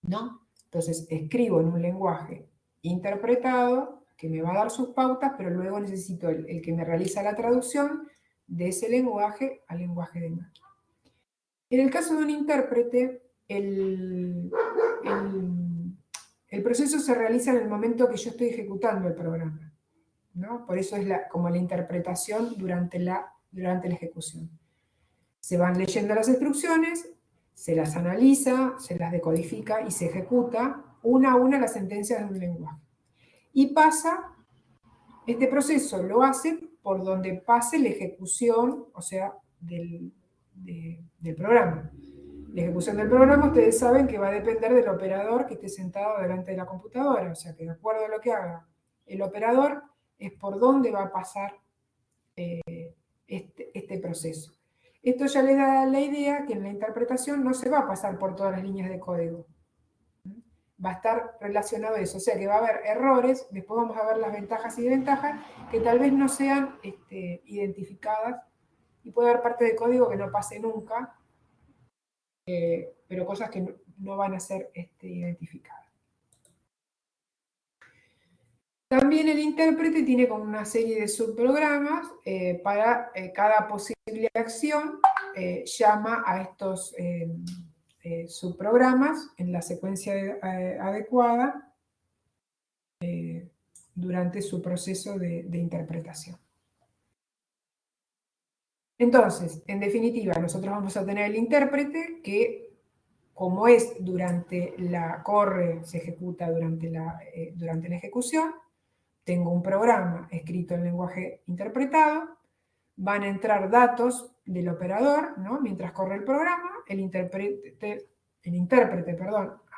¿no? Entonces, escribo en un lenguaje interpretado que me va a dar sus pautas, pero luego necesito el que me realiza la traducción de ese lenguaje al lenguaje de máquina. En el caso de un intérprete, el proceso se realiza en el momento que yo estoy ejecutando el programa, ¿no? Por eso es como la interpretación durante la ejecución. Se van leyendo las instrucciones, se las analiza, se las decodifica y se ejecuta una a una las sentencias de un lenguaje. Y este proceso lo hace por donde pase la ejecución, o sea, del programa. La ejecución del programa, ustedes saben que va a depender del operador que esté sentado delante de la computadora, o sea que de acuerdo a lo que haga el operador, es por dónde va a pasar este proceso. Esto ya le da la idea que en la interpretación no se va a pasar por todas las líneas de código. Va a estar relacionado a eso, o sea que va a haber errores, después vamos a ver las ventajas y desventajas, que tal vez no sean identificadas, y puede haber parte de código que no pase nunca, pero cosas que no van a ser identificadas. También el intérprete tiene como una serie de subprogramas para cada posible acción, llama a estos subprogramas en la secuencia adecuada durante su proceso de interpretación. Entonces, en definitiva, nosotros vamos a tener el intérprete que, como es durante la corre, se ejecuta durante la ejecución, tengo un programa escrito en lenguaje interpretado, van a entrar datos del operador, ¿no? Mientras corre el programa, el intérprete,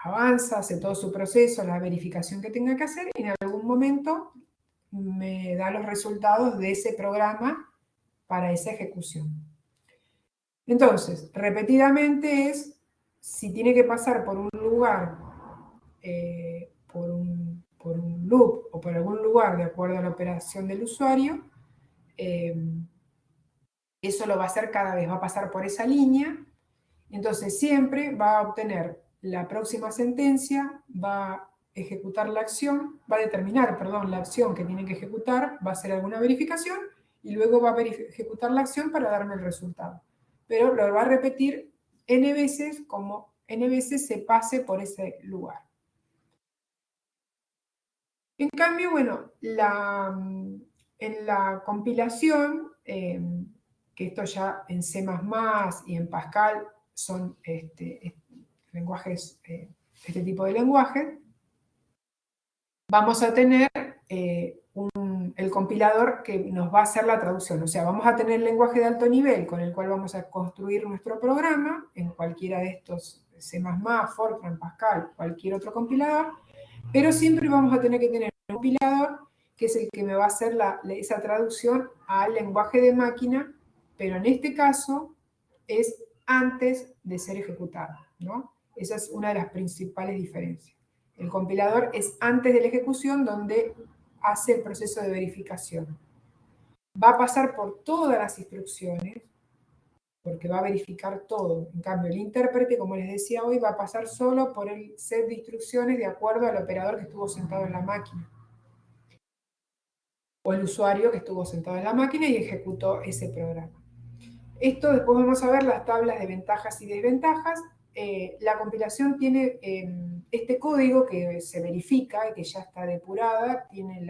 avanza, hace todo su proceso, la verificación que tenga que hacer, y en algún momento me da los resultados de ese programa para esa ejecución. Entonces, repetidamente es, si tiene que pasar por un lugar, por un loop o por algún lugar de acuerdo a la operación del usuario, eso lo va a hacer cada vez, va a pasar por esa línea, entonces siempre va a obtener la próxima sentencia, va a ejecutar la acción, va a determinar, perdón, la acción que tiene que ejecutar, va a hacer alguna verificación y luego va a ejecutar la acción para darme el resultado. Pero lo va a repetir n veces, como n veces se pase por ese lugar. En cambio, bueno, en la compilación, que esto ya en C++ y en Pascal son lenguajes, este tipo de lenguaje, vamos a tener el compilador que nos va a hacer la traducción. O sea, vamos a tener el lenguaje de alto nivel con el cual vamos a construir nuestro programa en cualquiera de estos C++, Fortran, Pascal, cualquier otro compilador, pero siempre vamos a tener que tener un compilador que es el que me va a hacer esa traducción al lenguaje de máquina, pero en este caso es antes de ser ejecutado, ¿no? Esa es una de las principales diferencias. El compilador es antes de la ejecución donde hace el proceso de verificación. Va a pasar por todas las instrucciones, porque va a verificar todo. En cambio, el intérprete, como les decía hoy, va a pasar solo por el set de instrucciones de acuerdo al operador que estuvo sentado en la máquina. O el usuario que estuvo sentado en la máquina y ejecutó ese programa. Esto después vamos a ver las tablas de ventajas y desventajas. La compilación tiene este código que se verifica y que ya está depurada, tiene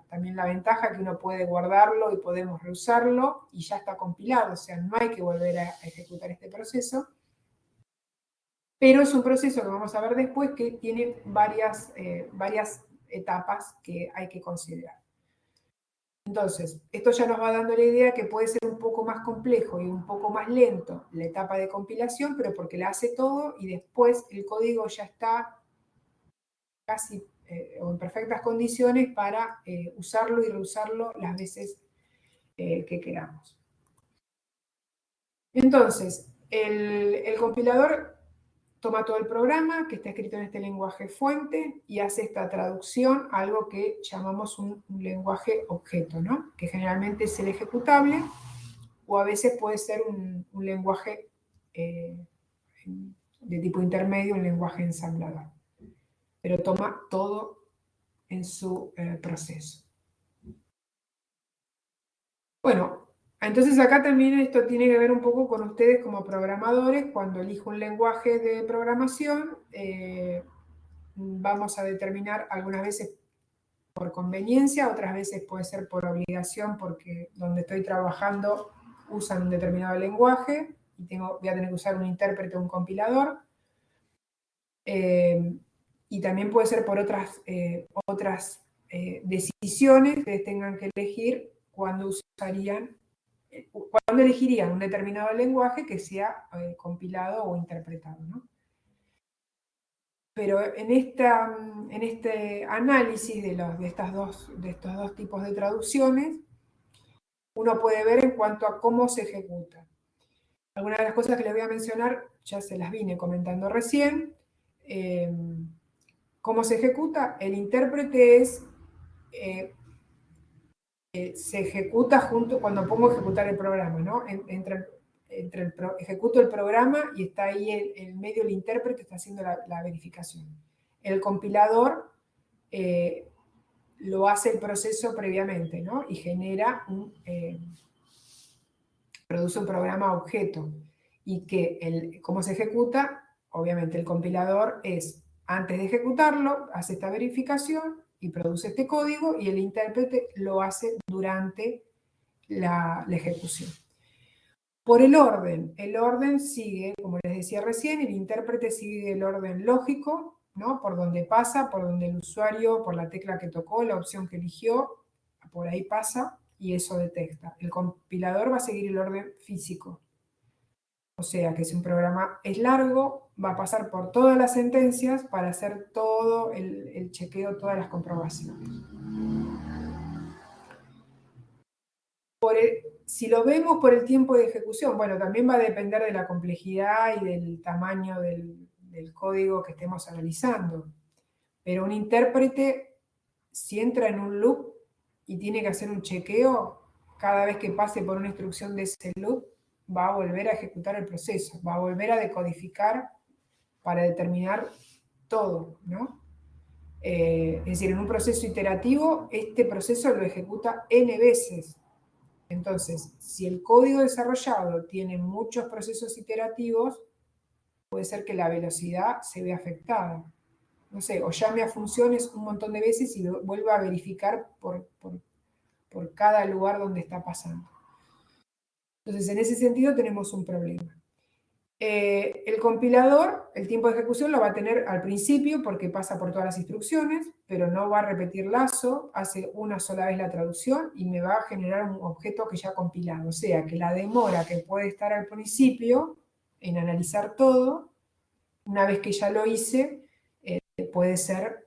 también la ventaja que uno puede guardarlo y podemos reusarlo y ya está compilado, o sea, no hay que volver a ejecutar este proceso. Pero es un proceso que vamos a ver después que tiene varias etapas que hay que considerar. Entonces, esto ya nos va dando la idea que puede ser un poco más complejo y un poco más lento la etapa de compilación, pero porque la hace todo y después el código ya está casi o en perfectas condiciones para usarlo y reusarlo las veces que queramos. Entonces, el compilador toma todo el programa que está escrito en este lenguaje fuente y hace esta traducción a algo que llamamos un lenguaje objeto, ¿no? Que generalmente es el ejecutable o a veces puede ser un lenguaje de tipo intermedio, un lenguaje ensamblador. Pero toma todo en su proceso. Bueno, entonces acá también esto tiene que ver un poco con ustedes como programadores. Cuando elijo un lenguaje de programación, vamos a determinar algunas veces por conveniencia, otras veces puede ser por obligación porque donde estoy trabajando usan un determinado lenguaje y voy a tener que usar un intérprete o un compilador. Y también puede ser por otras decisiones que tengan que elegir cuando elegirían un determinado lenguaje que sea compilado o interpretado, ¿no? Pero en este análisis de estos dos tipos de traducciones, uno puede ver en cuanto a cómo se ejecuta. Algunas de las cosas que les voy a mencionar ya se las vine comentando recién. ¿Cómo se ejecuta? El intérprete se ejecuta cuando pongo ejecutar el programa, ¿no? Ejecuto el programa y está ahí en medio el intérprete, está haciendo la verificación. El compilador lo hace el proceso previamente, ¿no? Y produce un programa objeto. Y cómo se ejecuta, obviamente el compilador antes de ejecutarlo, hace esta verificación y produce este código y el intérprete lo hace durante la ejecución. por el orden sigue, como les decía recién, el intérprete sigue el orden lógico, ¿no? Por donde pasa, por donde el usuario, por la tecla que tocó, la opción que eligió, por ahí pasa y eso detecta. El compilador va a seguir el orden físico. O sea que si un programa es largo, va a pasar por todas las sentencias para hacer todo el chequeo, todas las comprobaciones. Si lo vemos por el tiempo de ejecución, bueno, también va a depender de la complejidad y del tamaño del código que estemos analizando. Pero un intérprete, si entra en un loop y tiene que hacer un chequeo, cada vez que pase por una instrucción de ese loop, va a volver a ejecutar el proceso, va a volver a decodificar para determinar todo, ¿no? Es decir, en un proceso iterativo, este proceso lo ejecuta n veces. Entonces, si el código desarrollado tiene muchos procesos iterativos, puede ser que la velocidad se vea afectada. No sé, o llame a funciones un montón de veces y vuelva a verificar por cada lugar donde está pasando. Entonces, en ese sentido tenemos un problema. El compilador, el tiempo de ejecución lo va a tener al principio porque pasa por todas las instrucciones, pero no va a repetir lazo, hace una sola vez la traducción y me va a generar un objeto que ya ha compilado. O sea, que la demora que puede estar al principio en analizar todo, una vez que ya lo hice, puede ser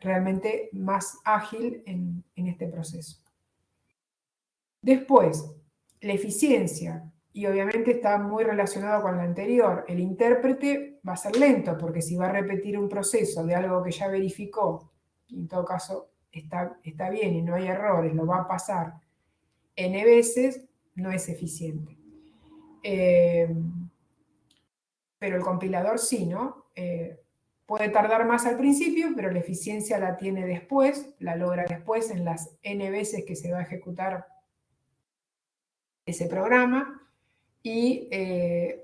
realmente más ágil en este proceso. Después, la eficiencia. Y obviamente está muy relacionado con la anterior. El intérprete va a ser lento, porque si va a repetir un proceso de algo que ya verificó, y en todo caso está bien y no hay errores, lo va a pasar n veces, no es eficiente. Pero el compilador sí, ¿no? Puede tardar más al principio, pero la eficiencia la tiene después, la logra después en las n veces que se va a ejecutar ese programa. Y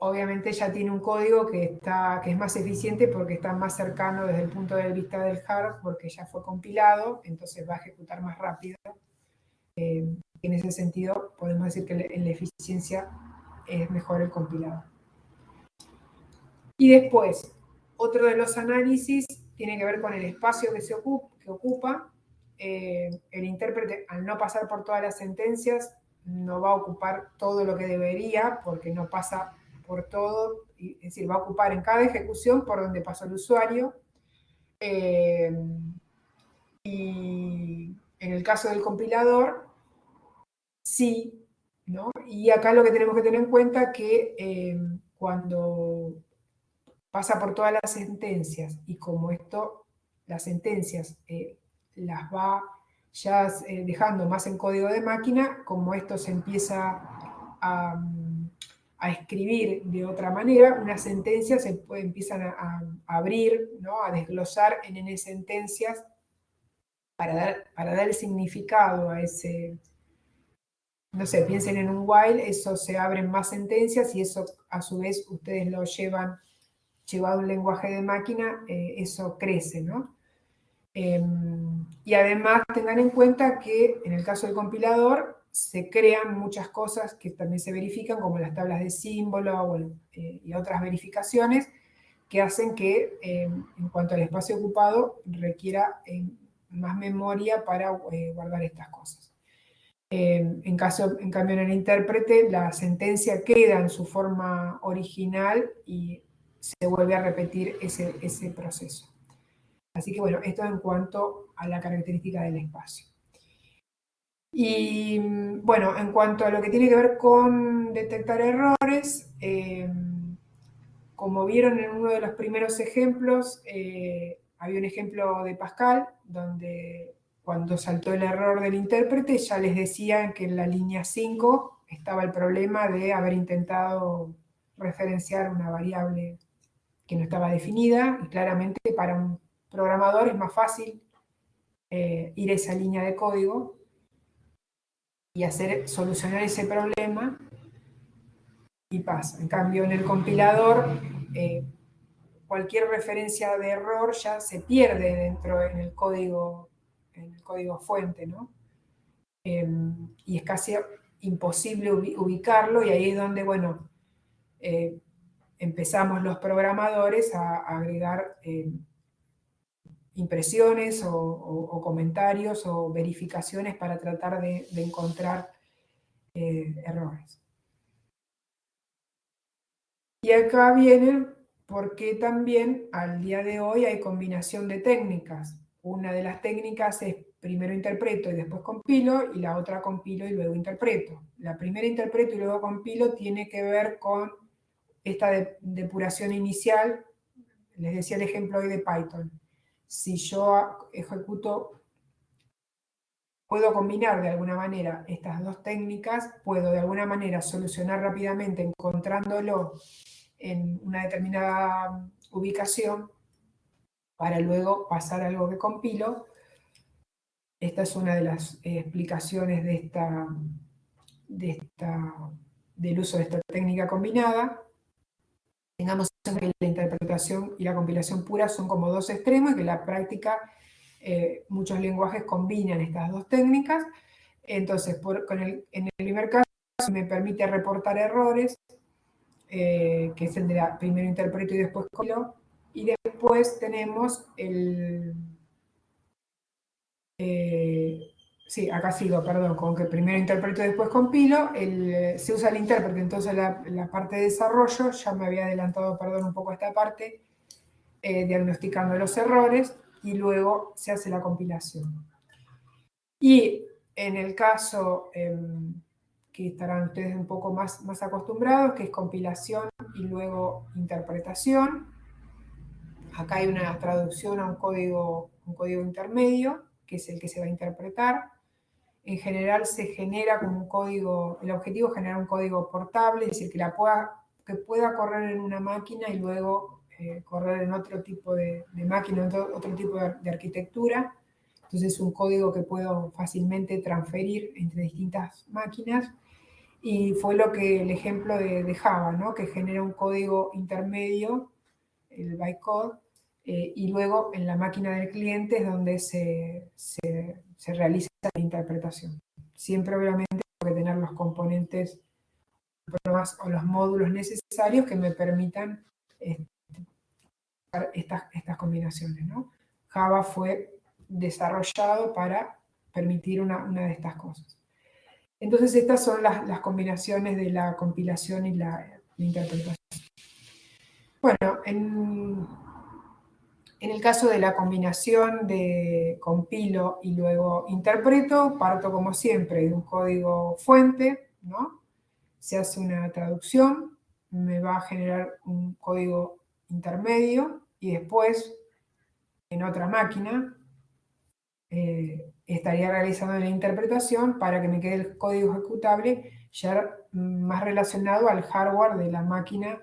obviamente ya tiene un código que es más eficiente porque está más cercano desde el punto de vista del hardware, porque ya fue compilado, entonces va a ejecutar más rápido. En ese sentido, podemos decir que en la eficiencia es mejor el compilador. Y después, otro de los análisis tiene que ver con el espacio que ocupa. El intérprete, al no pasar por todas las sentencias, no va a ocupar todo lo que debería, porque no pasa por todo, es decir, va a ocupar en cada ejecución por donde pasó el usuario. Y en el caso del compilador, sí, ¿no? Y acá lo que tenemos que tener en cuenta es que cuando pasa por todas las sentencias y como las sentencias las va ya dejando más en código de máquina, como esto se empieza a escribir de otra manera, unas sentencias empiezan a abrir, ¿no? A desglosar en n sentencias para dar el significado a ese, no sé, piensen en un while, eso se abren más sentencias y eso a su vez ustedes lo llevado a un lenguaje de máquina, eso crece, ¿no? Y además tengan en cuenta que en el caso del compilador se crean muchas cosas que también se verifican, como las tablas de símbolo, bueno, y otras verificaciones que hacen que en cuanto al espacio ocupado requiera más memoria para guardar estas cosas. En cambio en el intérprete la sentencia queda en su forma original y se vuelve a repetir ese proceso. Así que bueno, esto en cuanto a la característica del espacio. Y bueno, en cuanto a lo que tiene que ver con detectar errores, como vieron en uno de los primeros ejemplos, había un ejemplo de Pascal, donde cuando saltó el error del intérprete ya les decían que en la línea 5 estaba el problema de haber intentado referenciar una variable que no estaba definida, y claramente para un programador es más fácil ir a esa línea de código y solucionar ese problema y pasa. En cambio, en el compilador, cualquier referencia de error ya se pierde dentro en el código fuente, ¿no? Y imposible ubicarlo, y ahí es donde, bueno, empezamos los programadores a agregar impresiones o comentarios o verificaciones para tratar de encontrar errores. Y acá viene porque también al día de hoy hay combinación de técnicas. Una de las técnicas es primero interpreto y después compilo, y la otra compilo y luego interpreto. La primera interpreto y luego compilo tiene que ver con esta depuración inicial. Les decía el ejemplo hoy de Python. Si yo ejecuto, puedo combinar de alguna manera estas dos técnicas, puedo de alguna manera solucionar rápidamente encontrándolo en una determinada ubicación para luego pasar a algo que compilo. Esta es una de las explicaciones del uso de esta técnica combinada. Tengamos en cuenta que la interpretación y la compilación pura son como dos extremos, y que en la práctica muchos lenguajes combinan estas dos técnicas. Entonces, en el primer caso me permite reportar errores, que es el de primero interpreto y después compilo, y después tenemos sí, acá sigo, perdón, con que primero interpreto y después compilo, se usa el intérprete, entonces la parte de desarrollo, ya me había adelantado, perdón, un poco esta parte, diagnosticando los errores, y luego se hace la compilación. Y en el caso que estarán ustedes un poco más acostumbrados, que es compilación y luego interpretación, acá hay una traducción a un código intermedio, que es el que se va a interpretar. En general se genera como un código, el objetivo es generar un código portable, es decir, que pueda correr en una máquina y luego correr en otro tipo de máquina, otro tipo de arquitectura. Entonces es un código que puedo fácilmente transferir entre distintas máquinas. Y fue el ejemplo de Java, ¿no? Que genera un código intermedio, el bytecode, y luego en la máquina del cliente es donde se realiza la interpretación. Siempre obviamente tengo que tener los componentes o los módulos necesarios que me permitan estas combinaciones, ¿no? Java fue desarrollado para permitir una de estas cosas. Entonces estas son las combinaciones de la compilación y la interpretación. Bueno, en el caso de la combinación de compilo y luego interpreto, parto como siempre de un código fuente, ¿no? Se hace una traducción, me va a generar un código intermedio, y después en otra máquina estaría realizando la interpretación para que me quede el código ejecutable ya más relacionado al hardware de la máquina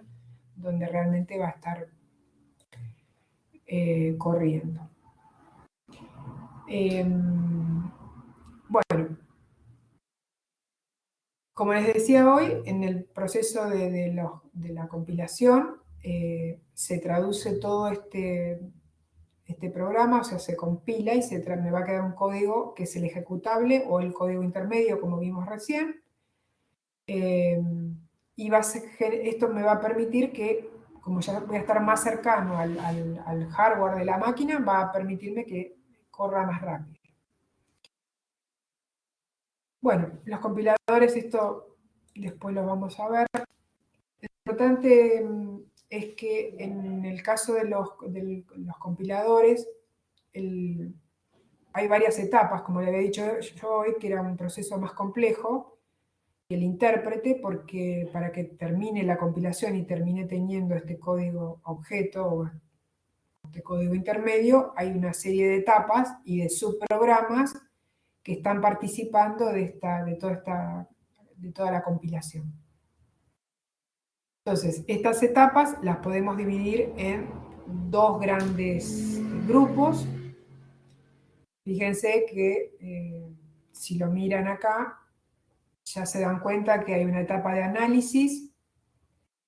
donde realmente va a estar corriendo. Bueno, como les decía hoy, en el proceso de la compilación se traduce todo este programa, o sea, se compila y me va a quedar un código que es el ejecutable o el código intermedio, como vimos recién. Y esto me va a permitir que, como ya voy a estar más cercano al hardware de la máquina, va a permitirme que corra más rápido. Bueno, los compiladores, esto después lo vamos a ver. Lo importante es que en el caso de los compiladores, hay varias etapas, como le había dicho yo hoy, que era un proceso más complejo que el intérprete, porque para que termine la compilación y termine teniendo este código objeto o este código intermedio, hay una serie de etapas y de subprogramas que están participando de toda la compilación. Entonces, estas etapas las podemos dividir en dos grandes grupos. Fíjense que si lo miran acá, ya se dan cuenta que hay una etapa de análisis,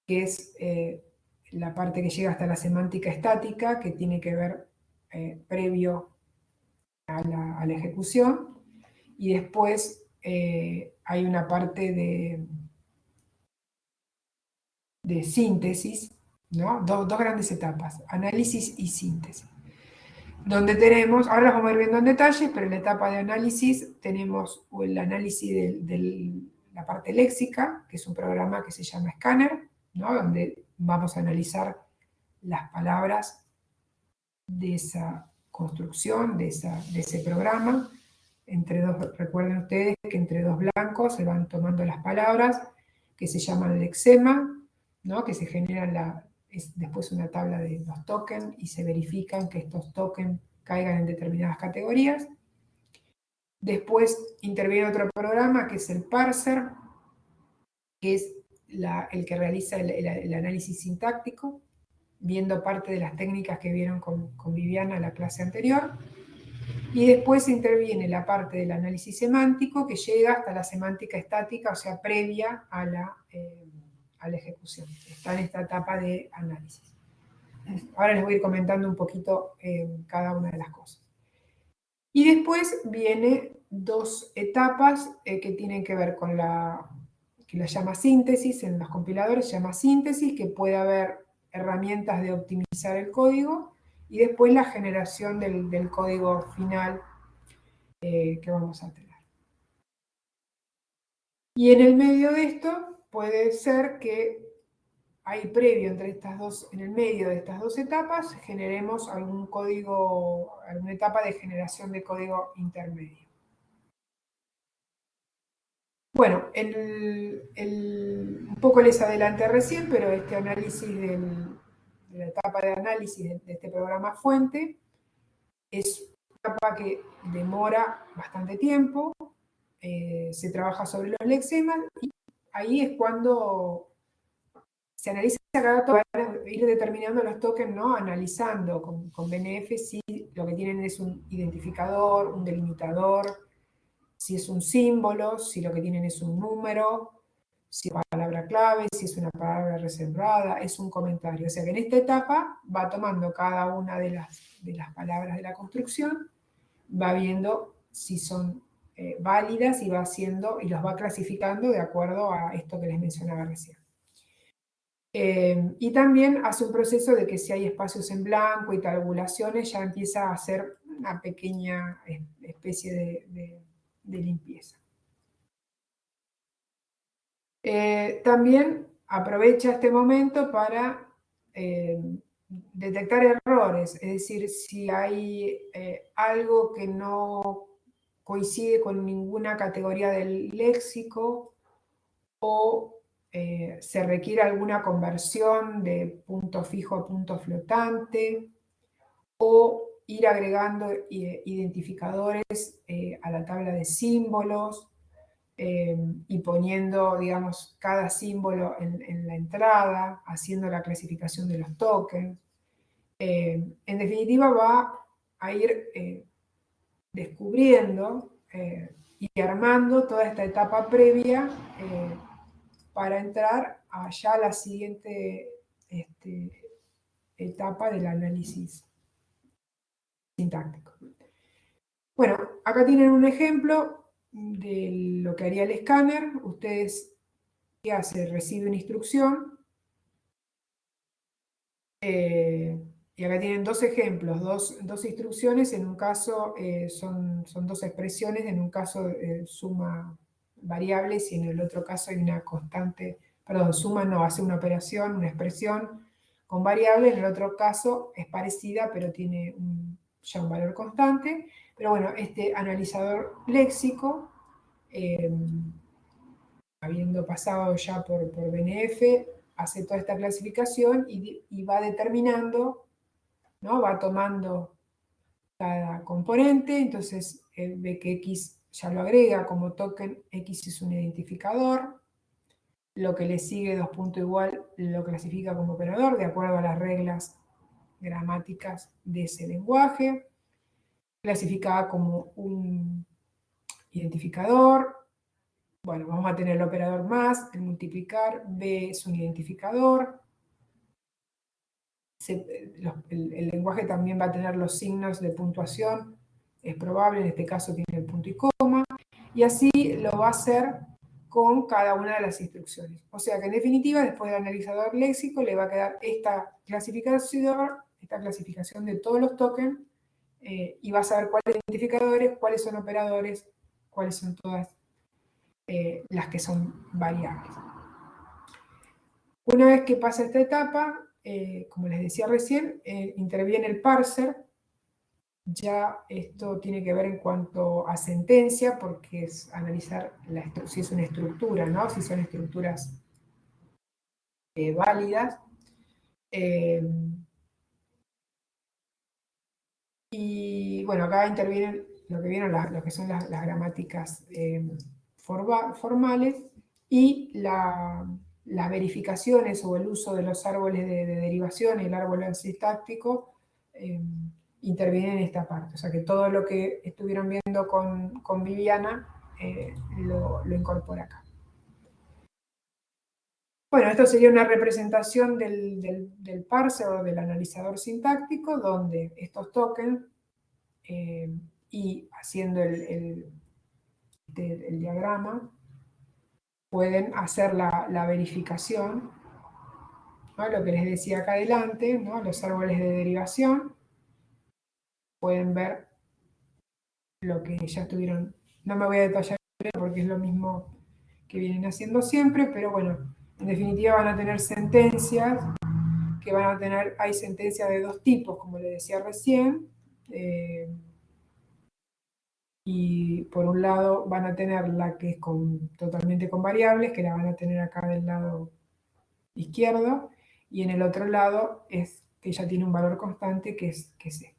que es la parte que llega hasta la semántica estática, que tiene que ver previo a la ejecución, y después hay una parte de síntesis, ¿no? Dos grandes etapas, análisis y síntesis. Donde tenemos, ahora las vamos a ir viendo en detalles, pero en la etapa de análisis tenemos el análisis de la parte léxica, que es un programa que se llama Scanner, ¿no? Donde vamos a analizar las palabras de esa construcción, de ese programa. Recuerden ustedes que entre dos blancos se van tomando las palabras que se llaman lexema, ¿no? Que se generan después una tabla de los tokens y se verifican que estos tokens caigan en determinadas categorías. Después interviene otro programa que es el parser, que es el que realiza el análisis sintáctico, viendo parte de las técnicas que vieron con Viviana en la clase anterior. Y después interviene la parte del análisis semántico que llega hasta la semántica estática, o sea, previa a la ejecución. Está en esta etapa de análisis. Ahora les voy a ir comentando un poquito cada una de las cosas. Y después viene dos etapas que tienen que ver con que la llama síntesis, en los compiladores se llama síntesis, que puede haber herramientas de optimizar el código, y después la generación del código final que vamos a tener. Y en el medio de esto puede ser que ahí previo en el medio de estas dos etapas, generemos algún código, alguna etapa de generación de código intermedio. Bueno, un poco les adelanté recién, pero este análisis de la etapa de análisis de este programa fuente es una etapa que demora bastante tiempo, se trabaja sobre los lexemas y ahí es cuando se analiza cada token, para ir determinando los tokens, ¿no? Analizando con BNF si lo que tienen es un identificador, un delimitador, si es un símbolo, si lo que tienen es un número, si es una palabra clave, si es una palabra reservada, es un comentario. O sea que en esta etapa va tomando cada una de las palabras de la construcción, va viendo si son válidas y y los va clasificando de acuerdo a esto que les mencionaba recién. Y también hace un proceso de que si hay espacios en blanco y tabulaciones, ya empieza a hacer una pequeña especie de limpieza. También aprovecha este momento para detectar errores, es decir, si hay algo que no coincide con ninguna categoría del léxico o se requiere alguna conversión de punto fijo a punto flotante o ir agregando identificadores a la tabla de símbolos y poniendo, digamos, cada símbolo en la entrada, haciendo la clasificación de los tokens. En definitiva, va a ir descubriendo y armando toda esta etapa previa para entrar allá a la siguiente etapa del análisis sintáctico. Bueno, acá tienen un ejemplo de lo que haría el escáner. Ustedes, ¿qué hace? Recibe una instrucción. Y acá tienen dos ejemplos, dos instrucciones. En un caso son dos expresiones, en un caso suma variables y en el otro caso hay una constante, perdón, suma no, hace una operación, una expresión con variables. En el otro caso es parecida, pero tiene ya un valor constante. Pero bueno, este analizador léxico, habiendo pasado ya por BNF, hace toda esta clasificación y va determinando, ¿no? Va tomando cada componente, entonces ve que X ya lo agrega como token, X es un identificador, lo que le sigue dos puntos igual lo clasifica como operador de acuerdo a las reglas gramáticas de ese lenguaje, clasificada como un identificador. Bueno, vamos a tener el operador más, el multiplicar, B es un identificador. El lenguaje también va a tener los signos de puntuación, es probable, en este caso tiene el punto y coma. y así lo va a hacer con cada una de las instrucciones. O sea que en definitiva, después del analizador léxico, le va a quedar esta clasificación de todos los tokens y va a saber cuáles son identificadores, cuáles son operadores, cuáles son todas las que son variables. Una vez que pasa esta etapa, como les decía recién, interviene el parser. Ya esto tiene que ver en cuanto a sentencia, porque es analizar si es una estructura, ¿no? Si son estructuras válidas. Y bueno, acá intervienen lo que son las gramáticas formales y las verificaciones o el uso de los árboles de derivación y el árbol sintáctico intervienen en esta parte. O sea que todo lo que estuvieron viendo con Viviana lo incorpora acá. Bueno, esto sería una representación del parser o del analizador sintáctico, donde estos tokens y haciendo el diagrama pueden hacer la verificación, ¿no? Lo que les decía acá adelante, ¿no? Los árboles de derivación. Pueden ver lo que ya estuvieron. No me voy a detallar porque es lo mismo que vienen haciendo siempre, pero bueno, en definitiva van a tener sentencias que van a tener, hay sentencias de dos tipos, como les decía recién, y por un lado van a tener la que es totalmente con variables, que la van a tener acá del lado izquierdo, y en el otro lado es que ya tiene un valor constante, que es esta.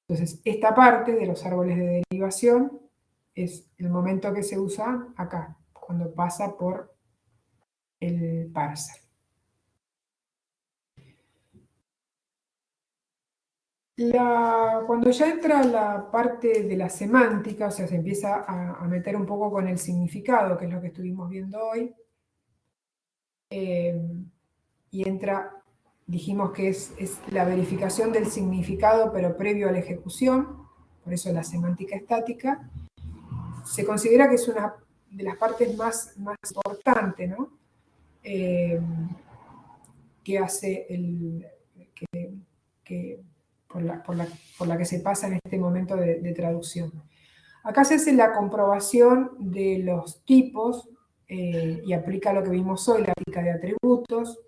Entonces, esta parte de los árboles de derivación es el momento que se usa acá, cuando pasa por el parser. Cuando ya entra la parte de la semántica, o sea, se empieza a meter un poco con el significado, que es lo que estuvimos viendo hoy, y entra, dijimos que es la verificación del significado, pero previo a la ejecución, por eso la semántica estática, se considera que es una de las partes más importantes, ¿no? Que hace por la que se pasa en este momento de traducción. Acá se hace la comprobación de los tipos y aplica lo que vimos hoy, la práctica de atributos,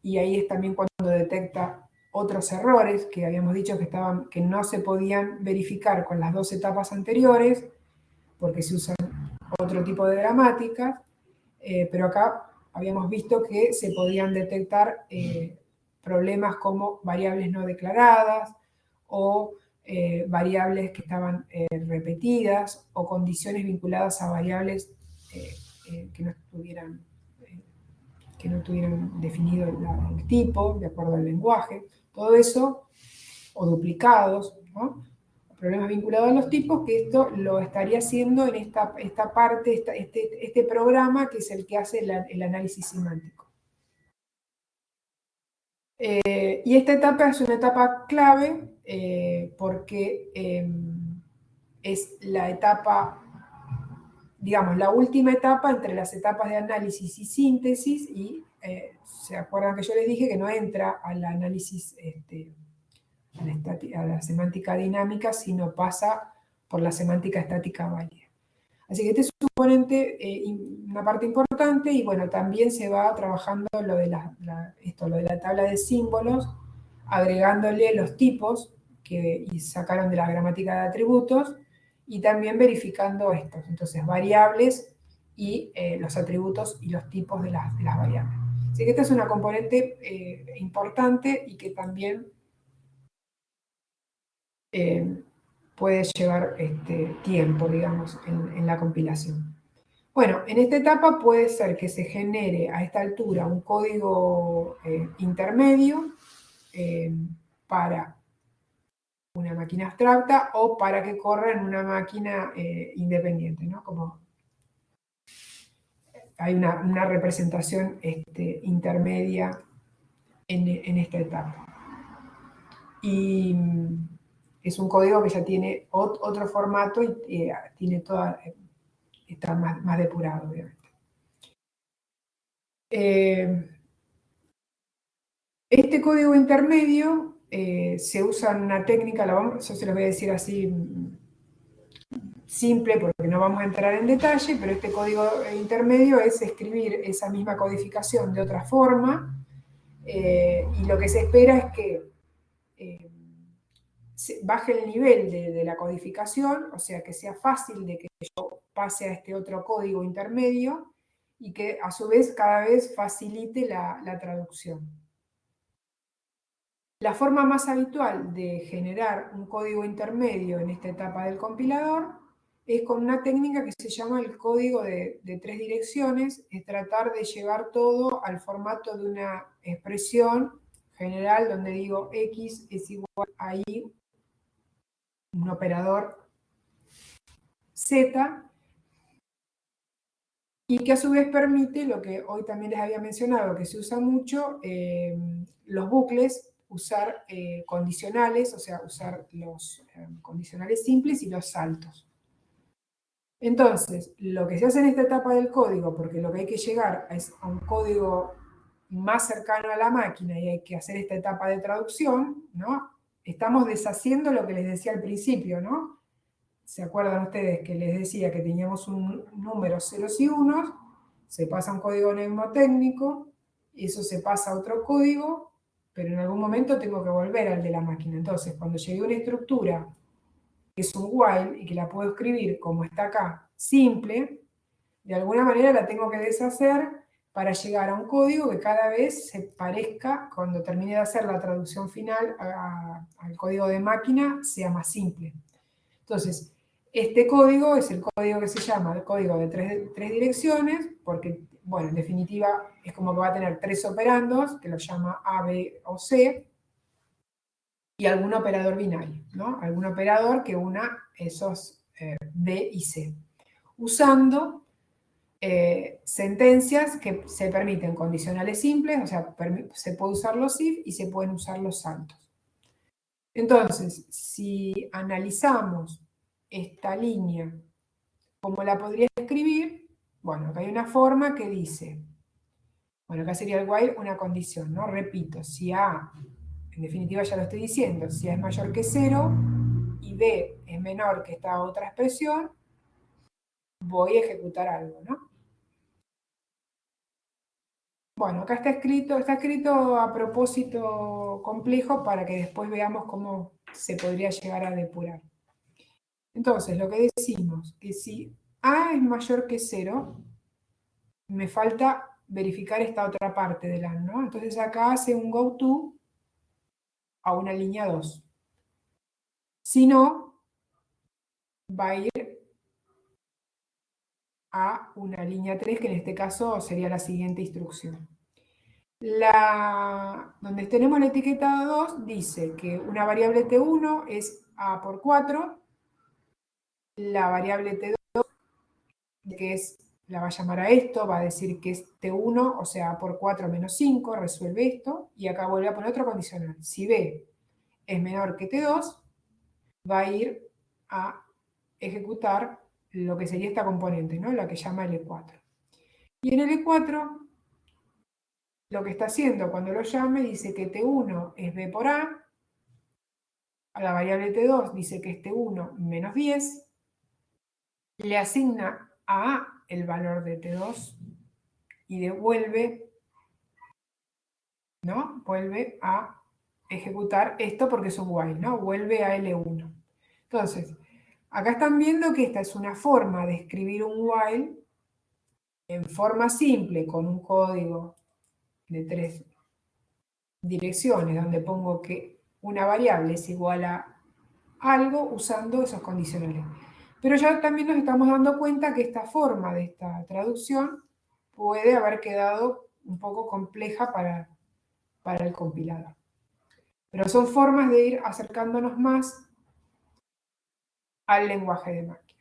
y ahí es también cuando detecta otros errores que habíamos dicho que no se podían verificar con las dos etapas anteriores, porque se usan otro tipo de gramáticas, pero acá habíamos visto que se podían detectar problemas como variables no declaradas o variables que estaban repetidas o condiciones vinculadas a variables que no tuvieran definido el tipo de acuerdo al lenguaje. Todo eso, o duplicados, ¿no? Problemas vinculados a los tipos, que esto lo estaría haciendo en esta parte, este programa que es el que hace el análisis semántico. Y esta etapa es una etapa clave porque es la etapa, digamos, la última etapa entre las etapas de análisis y síntesis, y se acuerdan que yo les dije que no entra al análisis a la semántica dinámica, sino pasa por la semántica estática válida. Así que este es un componente, una parte importante, y bueno, también se va trabajando lo de la tabla de símbolos, agregándole los tipos y sacaron de la gramática de atributos, y también verificando estos, entonces variables y los atributos y los tipos de las variables. Así que esta es una componente importante y que también puede llevar tiempo, digamos, en la compilación. Bueno, en esta etapa puede ser que se genere a esta altura un código intermedio para una máquina abstracta o para que corra en una máquina independiente, ¿no? Como hay una representación intermedia en esta etapa. Y es un código que ya tiene otro formato y tiene está más depurado, obviamente. Este código intermedio se usa en una técnica, yo se los voy a decir así simple porque no vamos a entrar en detalle, pero este código intermedio es escribir esa misma codificación de otra forma y lo que se espera es que baje el nivel de la codificación, o sea, que sea fácil de que yo pase a este otro código intermedio y que a su vez cada vez facilite la traducción. La forma más habitual de generar un código intermedio en esta etapa del compilador es con una técnica que se llama el código de 3 direcciones, es tratar de llevar todo al formato de una expresión general donde digo x es igual a y, un operador z, y que a su vez permite lo que hoy también les había mencionado, que se usa mucho, los bucles, usar condicionales, o sea, usar los condicionales simples y los saltos. Entonces, lo que se hace en esta etapa del código, porque lo que hay que llegar es a un código más cercano a la máquina y hay que hacer esta etapa de traducción, ¿no? Estamos deshaciendo lo que les decía al principio, ¿no? ¿Se acuerdan ustedes que les decía que teníamos un número ceros y unos? Se pasa a un código mnemotécnico, eso se pasa a otro código, pero en algún momento tengo que volver al de la máquina. Entonces, cuando llegue una estructura que es un while y que la puedo escribir como está acá, simple, de alguna manera la tengo que deshacer para llegar a un código que cada vez se parezca, cuando termine de hacer la traducción final al código de máquina, sea más simple. Entonces, este código es el código que se llama el código de tres direcciones, porque, bueno, en definitiva es como que va a tener 3 operandos, que los llama A, B o C, y algún operador binario, ¿no? Algún operador que una esos B y C, usando sentencias que se permiten condicionales simples, o sea, se puede usar los if y se pueden usar los saltos. Entonces, si analizamos esta línea, ¿cómo la podría escribir? Bueno, acá hay una forma que dice, bueno, acá sería el while una condición, ¿no? Repito, si A, en definitiva ya lo estoy diciendo, si A es mayor que 0 y B es menor que esta otra expresión, voy a ejecutar algo, ¿no? Bueno, acá está escrito a propósito complejo para que después veamos cómo se podría llegar a depurar. Entonces, lo que decimos, que si A es mayor que 0, me falta verificar esta otra parte del AND, ¿no? Entonces acá hace un goTo a una línea 2. Si no, va a ir a una línea 3, que en este caso sería la siguiente instrucción. Donde tenemos la etiqueta 2, dice que una variable T1 es A por 4, la variable T2, que la va a llamar a esto, va a decir que es T1, o sea, A por 4 menos 5, resuelve esto, y acá vuelve a poner otro condicional. Si B es menor que T2, va a ir a ejecutar lo que sería esta componente, ¿no? La que llama L4. Y en L4, lo que está haciendo cuando lo llame, dice que T1 es B por A la variable T2 dice que es T1 menos 10, le asigna a A el valor de T2 y devuelve, ¿no? Vuelve a ejecutar esto porque es un while, ¿no? Vuelve a L1. Entonces, acá están viendo que esta es una forma de escribir un while en forma simple con un código de 3 direcciones donde pongo que una variable es igual a algo usando esos condicionales. Pero ya también nos estamos dando cuenta que esta forma de esta traducción puede haber quedado un poco compleja para el compilador. Pero son formas de ir acercándonos más al lenguaje de máquina.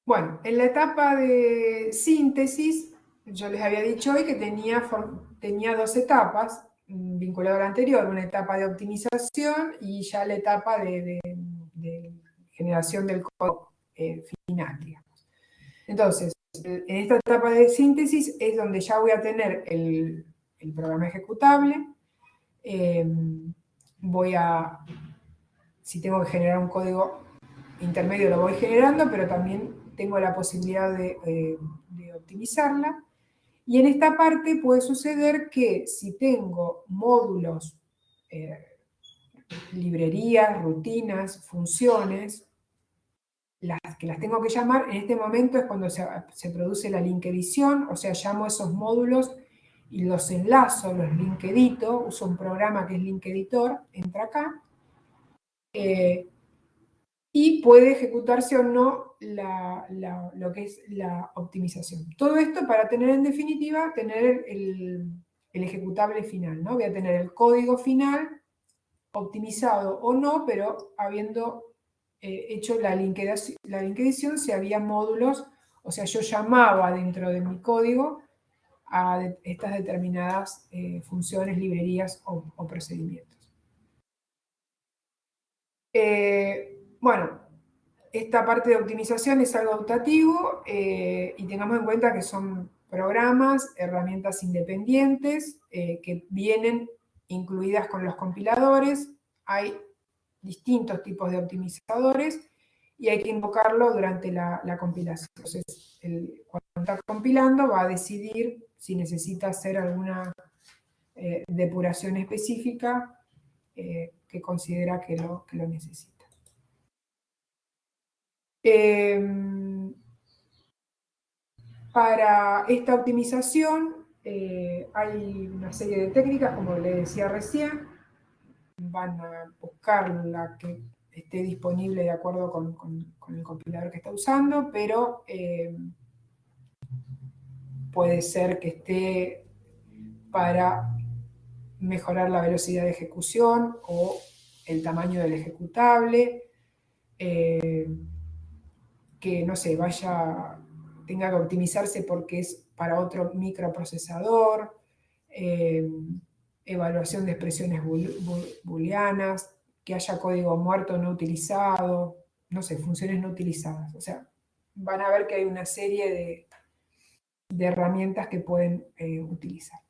Bueno, en la etapa de síntesis, yo les había dicho hoy que tenía 2 etapas. vinculado a la anterior, una etapa de optimización y ya la etapa de generación del código final, digamos. Entonces, en esta etapa de síntesis es donde ya voy a tener el programa ejecutable. Si tengo que generar un código intermedio lo voy generando, pero también tengo la posibilidad de optimizarla. Y en esta parte puede suceder que si tengo módulos, librerías, rutinas, funciones, las que las tengo que llamar, en este momento es cuando se produce la link edición, o sea, llamo esos módulos y los enlazo, los link edito, uso un programa que es link editor, entra acá, y puede ejecutarse o no lo que es la optimización. Todo esto para tener, en definitiva, tener el ejecutable final, ¿no? Voy a tener el código final optimizado o no, pero habiendo hecho la link edición, si había módulos, o sea, yo llamaba dentro de mi código a estas determinadas funciones, librerías o procedimientos. Bueno, esta parte de optimización es algo optativo y tengamos en cuenta que son programas, herramientas independientes que vienen incluidas con los compiladores. Hay distintos tipos de optimizadores y hay que invocarlo durante la compilación. Entonces, cuando está compilando va a decidir si necesita hacer alguna depuración específica que considera que lo necesita. Para esta optimización hay una serie de técnicas, como le decía recién. Van a buscar la que esté disponible de acuerdo con el compilador que está usando, pero puede ser que esté para mejorar la velocidad de ejecución o el tamaño del ejecutable, que no sé, tenga que optimizarse porque es para otro microprocesador, evaluación de expresiones booleanas, que haya código muerto no utilizado, no sé, funciones no utilizadas. O sea, van a ver que hay una serie de herramientas que pueden utilizar.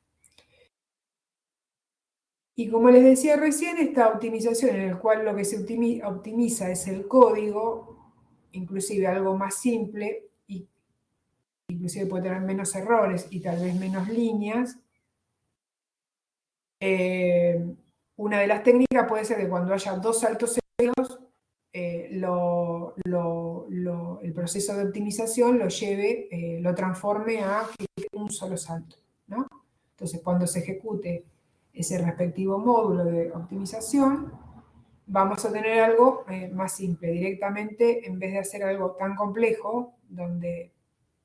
Y como les decía recién, esta optimización en la cual lo que se optimiza es el código, inclusive algo más simple, y inclusive puede tener menos errores y tal vez menos líneas. Una de las técnicas puede ser que cuando haya dos saltos seguidos, el proceso de optimización lo transforme a un solo salto, ¿no? Entonces, cuando se ejecute ese respectivo módulo de optimización, vamos a tener algo más simple. Directamente, en vez de hacer algo tan complejo, donde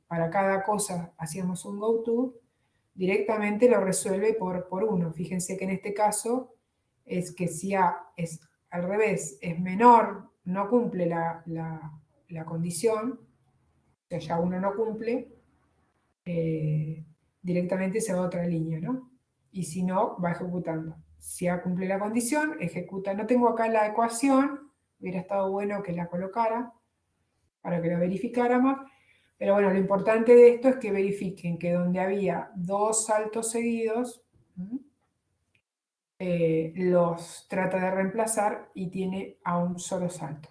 para cada cosa hacíamos un goto, directamente lo resuelve por uno. Fíjense que en este caso es que si A es al revés, es menor, no cumple la condición, o sea, ya uno no cumple, directamente se va a otra línea, ¿no? Y si no, va ejecutando. Si A cumple la condición, ejecuta. No tengo acá la ecuación, hubiera estado bueno que la colocara para que la verificáramos. Pero bueno, lo importante de esto es que verifiquen que donde había dos saltos seguidos, los trata de reemplazar y tiene a un solo salto.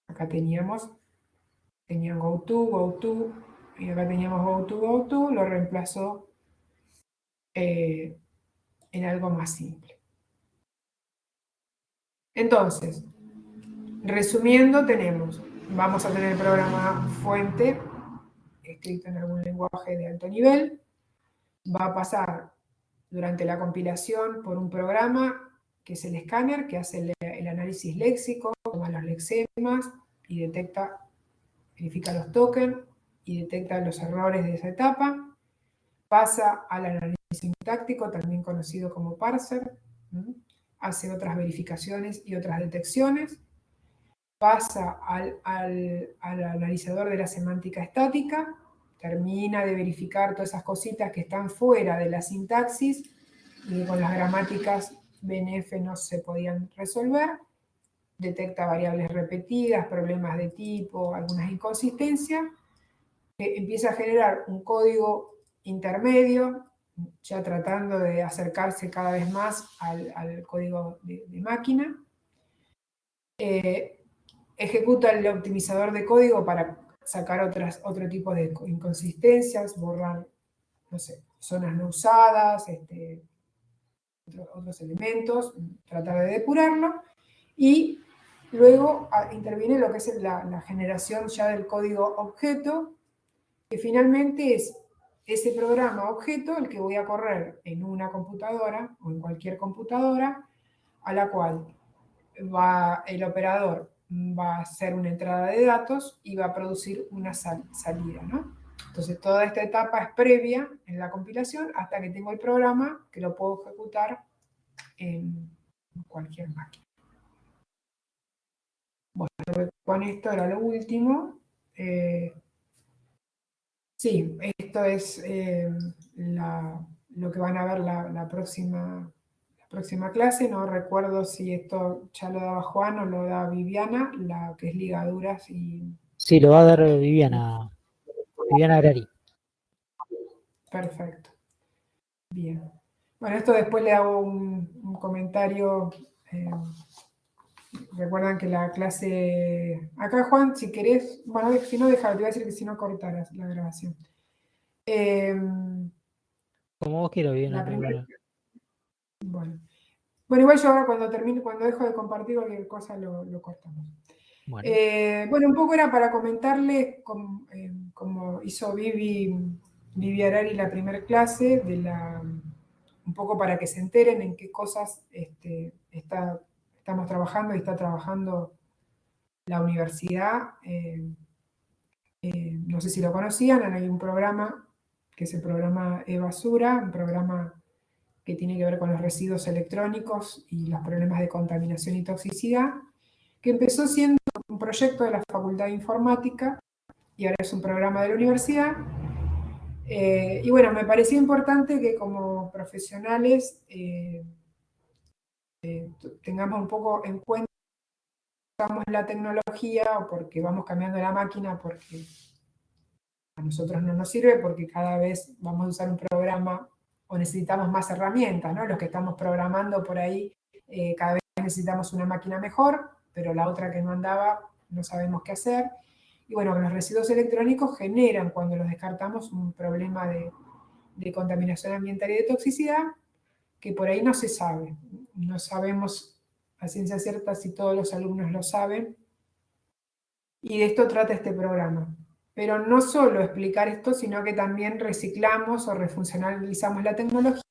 Acá tenían goto, y acá teníamos goto, lo reemplazó en algo más simple. Entonces, resumiendo, vamos a tener el programa fuente, escrito en algún lenguaje de alto nivel, va a pasar durante la compilación por un programa que es el escáner, que hace el análisis léxico, toma los lexemas y verifica los tokens y detecta los errores de esa etapa. Pasa al análisis sintáctico, también conocido como parser, hace otras verificaciones y otras detecciones. Pasa al analizador de la semántica estática, termina de verificar todas esas cositas que están fuera de la sintaxis y con las gramáticas BNF no se podían resolver. Detecta variables repetidas, problemas de tipo, algunas inconsistencias. Empieza a generar un código intermedio, ya tratando de acercarse cada vez más al código de máquina. Ejecuta el optimizador de código para sacar otro tipo de inconsistencias, borrar, no sé, zonas no usadas, otros elementos, tratar de depurarlo, y luego interviene lo que es la generación ya del código objeto, que finalmente es ese programa objeto el que voy a correr en una computadora o en cualquier computadora, a la cual el operador va a hacer una entrada de datos y va a producir una salida, ¿no? Entonces toda esta etapa es previa en la compilación hasta que tengo el programa que lo puedo ejecutar en cualquier máquina. Bueno, con esto era lo último. Sí, esto es lo que van a ver la próxima clase. No recuerdo si esto ya lo daba Juan o lo da Viviana, la que es ligaduras y... Sí, lo va a dar Viviana Arari. Perfecto. Bien. Bueno, esto después le hago un comentario. Recuerdan que la clase... Acá, Juan, si querés... Bueno, si no, deja, te voy a decir que si no cortaras la grabación. Como vos quieras, Viviana. Bueno, igual yo ahora cuando termine, cuando dejo de compartir cualquier cosa, lo cortamos. Bueno, un poco era para comentarles como hizo Vivi Arari la primera clase, un poco para que se enteren en qué cosas estamos trabajando y está trabajando la universidad. No sé si lo conocían, hay un programa que es el programa eBasura, un programa que tiene que ver con los residuos electrónicos y los problemas de contaminación y toxicidad, que empezó siendo un proyecto de la Facultad de Informática y ahora es un programa de la universidad. Y bueno, me parecía importante que como profesionales tengamos un poco en cuenta que usamos la tecnología o porque vamos cambiando la máquina, porque a nosotros no nos sirve, porque cada vez vamos a usar un programa o necesitamos más herramientas, ¿no? Los que estamos programando por ahí, cada vez necesitamos una máquina mejor, pero la otra que no andaba no sabemos qué hacer. Y bueno, los residuos electrónicos generan, cuando los descartamos, un problema de contaminación ambiental y de toxicidad, que por ahí no se sabe. No sabemos a ciencia cierta si todos los alumnos lo saben. Y de esto trata este programa. Pero no solo explicar esto, sino que también reciclamos o refuncionalizamos la tecnología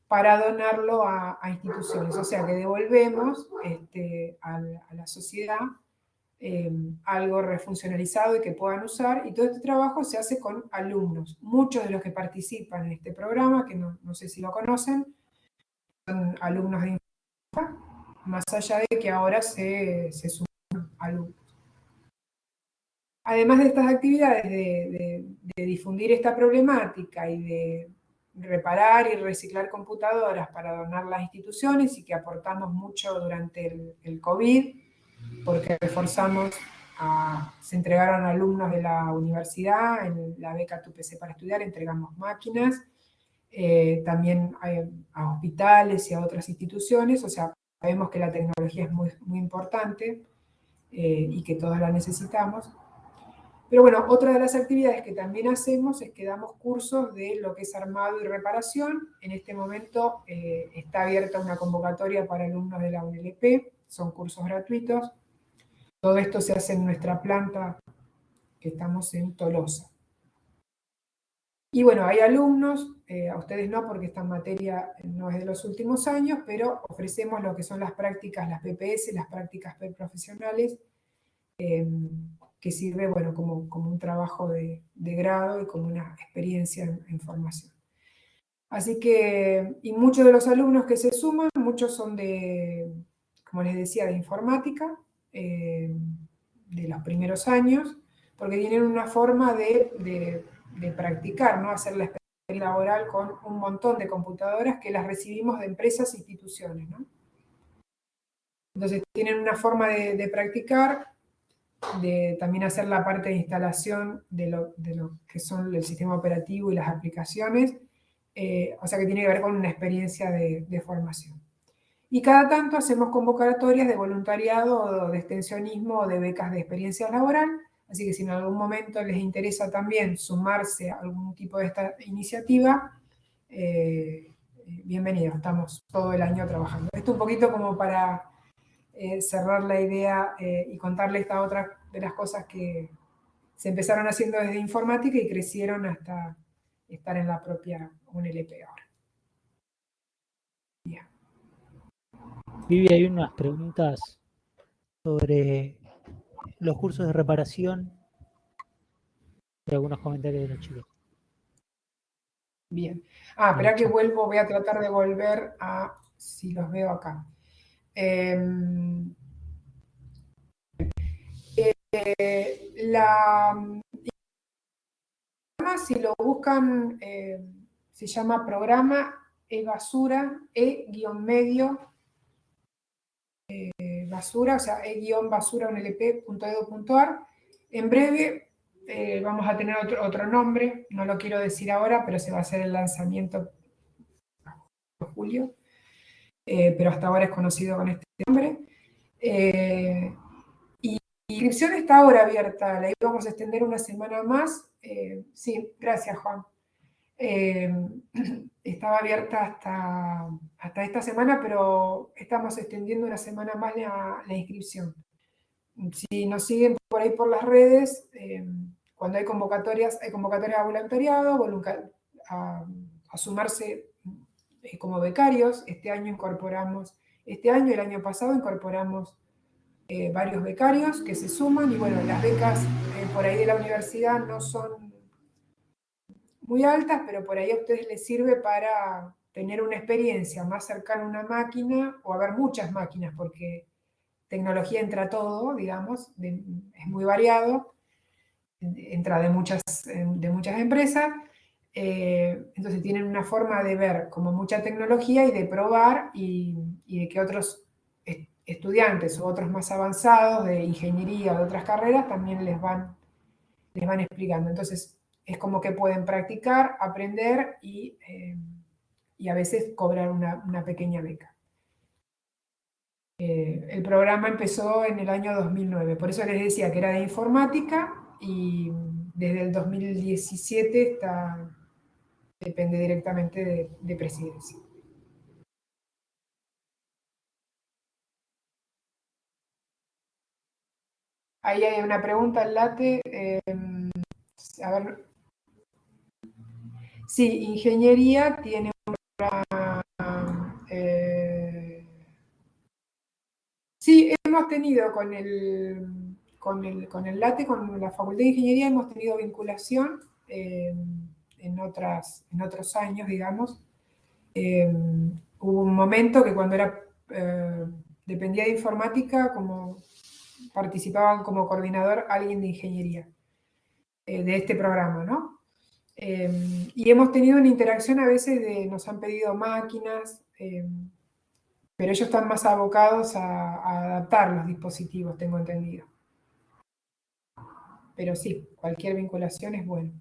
para donarlo a instituciones. O sea que devolvemos a la sociedad algo refuncionalizado y que puedan usar. Y todo este trabajo se hace con alumnos. Muchos de los que participan en este programa, que no sé si lo conocen, son alumnos de informática, más allá de que ahora se suman alumnos. Además de estas actividades de difundir esta problemática y de reparar y reciclar computadoras para donar a las instituciones, y que aportamos mucho durante el COVID, porque reforzamos, se entregaron alumnos de la universidad en la beca Tu PC para estudiar, entregamos máquinas, también a hospitales y a otras instituciones. O sea, sabemos que la tecnología es muy, muy importante y que todos la necesitamos. Pero bueno, otra de las actividades que también hacemos es que damos cursos de lo que es armado y reparación. En este momento está abierta una convocatoria para alumnos de la UNLP, son cursos gratuitos. Todo esto se hace en nuestra planta, que estamos en Tolosa. Y bueno, hay alumnos, a ustedes no, porque esta materia no es de los últimos años, pero ofrecemos lo que son las prácticas, las PPS, las prácticas preprofesionales, que sirve, bueno, como un trabajo de grado y como una experiencia en formación. Así que, y muchos de los alumnos que se suman, muchos son de, como les decía, de informática, de los primeros años, porque tienen una forma de practicar, ¿no? Hacer la experiencia y laboral con un montón de computadoras que las recibimos de empresas e instituciones, ¿no? Entonces tienen una forma de practicar, de también hacer la parte de instalación de lo que son el sistema operativo y las aplicaciones, o sea que tiene que ver con una experiencia de formación. Y cada tanto hacemos convocatorias de voluntariado o de extensionismo o de becas de experiencia laboral, así que si en algún momento les interesa también sumarse a algún tipo de esta iniciativa, bienvenidos, estamos todo el año trabajando. Esto un poquito como para cerrar la idea y contarle esta otra de las cosas que se empezaron haciendo desde informática y crecieron hasta estar en la propia UNLP ahora. Bien. Vivi, hay unas preguntas sobre los cursos de reparación y algunos comentarios de los chicos. Bien. Espera que vuelvo, voy a tratar de volver a, si los veo acá. Si lo buscan, se llama programa e-basura, e-medio basura, o sea, e-basura.unlp.edu.ar. En breve vamos a tener otro nombre, no lo quiero decir ahora, pero se va a hacer el lanzamiento en julio, pero hasta ahora es conocido con este nombre. Y la inscripción está ahora abierta, la íbamos a extender una semana más. Sí, gracias, Juan. Estaba abierta hasta esta semana, pero estamos extendiendo una semana más la inscripción. Si nos siguen por ahí por las redes, cuando hay convocatorias a voluntariado, a sumarse como becarios. Este año y el año pasado incorporamos varios becarios que se suman, y bueno, las becas por ahí de la universidad no son muy altas, pero por ahí a ustedes les sirve para tener una experiencia más cercana a una máquina, o a ver muchas máquinas, porque tecnología entra todo, digamos, es muy variado, entra de muchas empresas, entonces tienen una forma de ver como mucha tecnología y de probar, y de que otros estudiantes o otros más avanzados de ingeniería o de otras carreras también les van explicando. Entonces es como que pueden practicar, aprender y a veces cobrar una pequeña beca. El programa empezó en el año 2009, por eso les decía que era de informática, y desde el 2017 depende directamente de Presidencia. Ahí hay una pregunta al late. A ver. Sí, ingeniería tiene un programa. Sí, hemos tenido con el LATE, con la Facultad de Ingeniería, hemos tenido vinculación en otros años, digamos. Hubo un momento que cuando dependía de informática, como participaban como coordinador alguien de ingeniería de este programa, ¿no? Y hemos tenido una interacción a veces nos han pedido máquinas, pero ellos están más abocados a adaptar los dispositivos, tengo entendido. Pero sí, cualquier vinculación es bueno.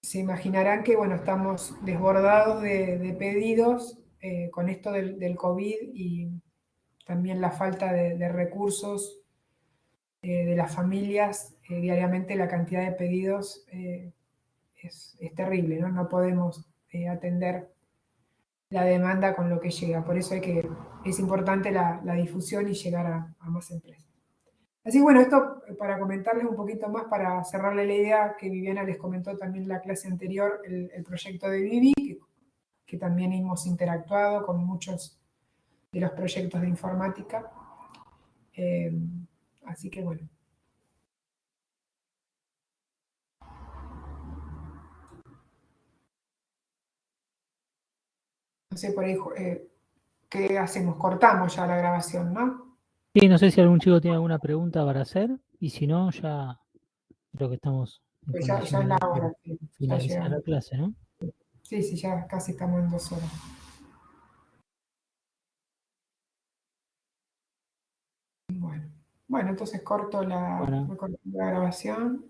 Se imaginarán que, bueno, estamos desbordados de pedidos con esto del COVID, y también la falta de recursos de las familias. Diariamente la cantidad de pedidos es terrible, ¿no? No podemos atender la demanda con lo que llega. Por eso es importante la difusión y llegar a más empresas. Así que bueno, esto para comentarles un poquito más, para cerrarle la idea que Viviana les comentó también en la clase anterior, el proyecto de Vivi, que también hemos interactuado con muchos de los proyectos de informática. Así que bueno. No sé, por ahí, ¿qué hacemos? Cortamos ya la grabación, ¿no? Sí, no sé si algún chico tiene alguna pregunta para hacer, y si no, ya Creo que estamos en Pues ya condiciones es la de hora, sí, ya finalizar la llegamos. clase, ¿no? Sí, sí, ya casi estamos en 2 horas. Bueno, entonces Bueno, me corto la grabación.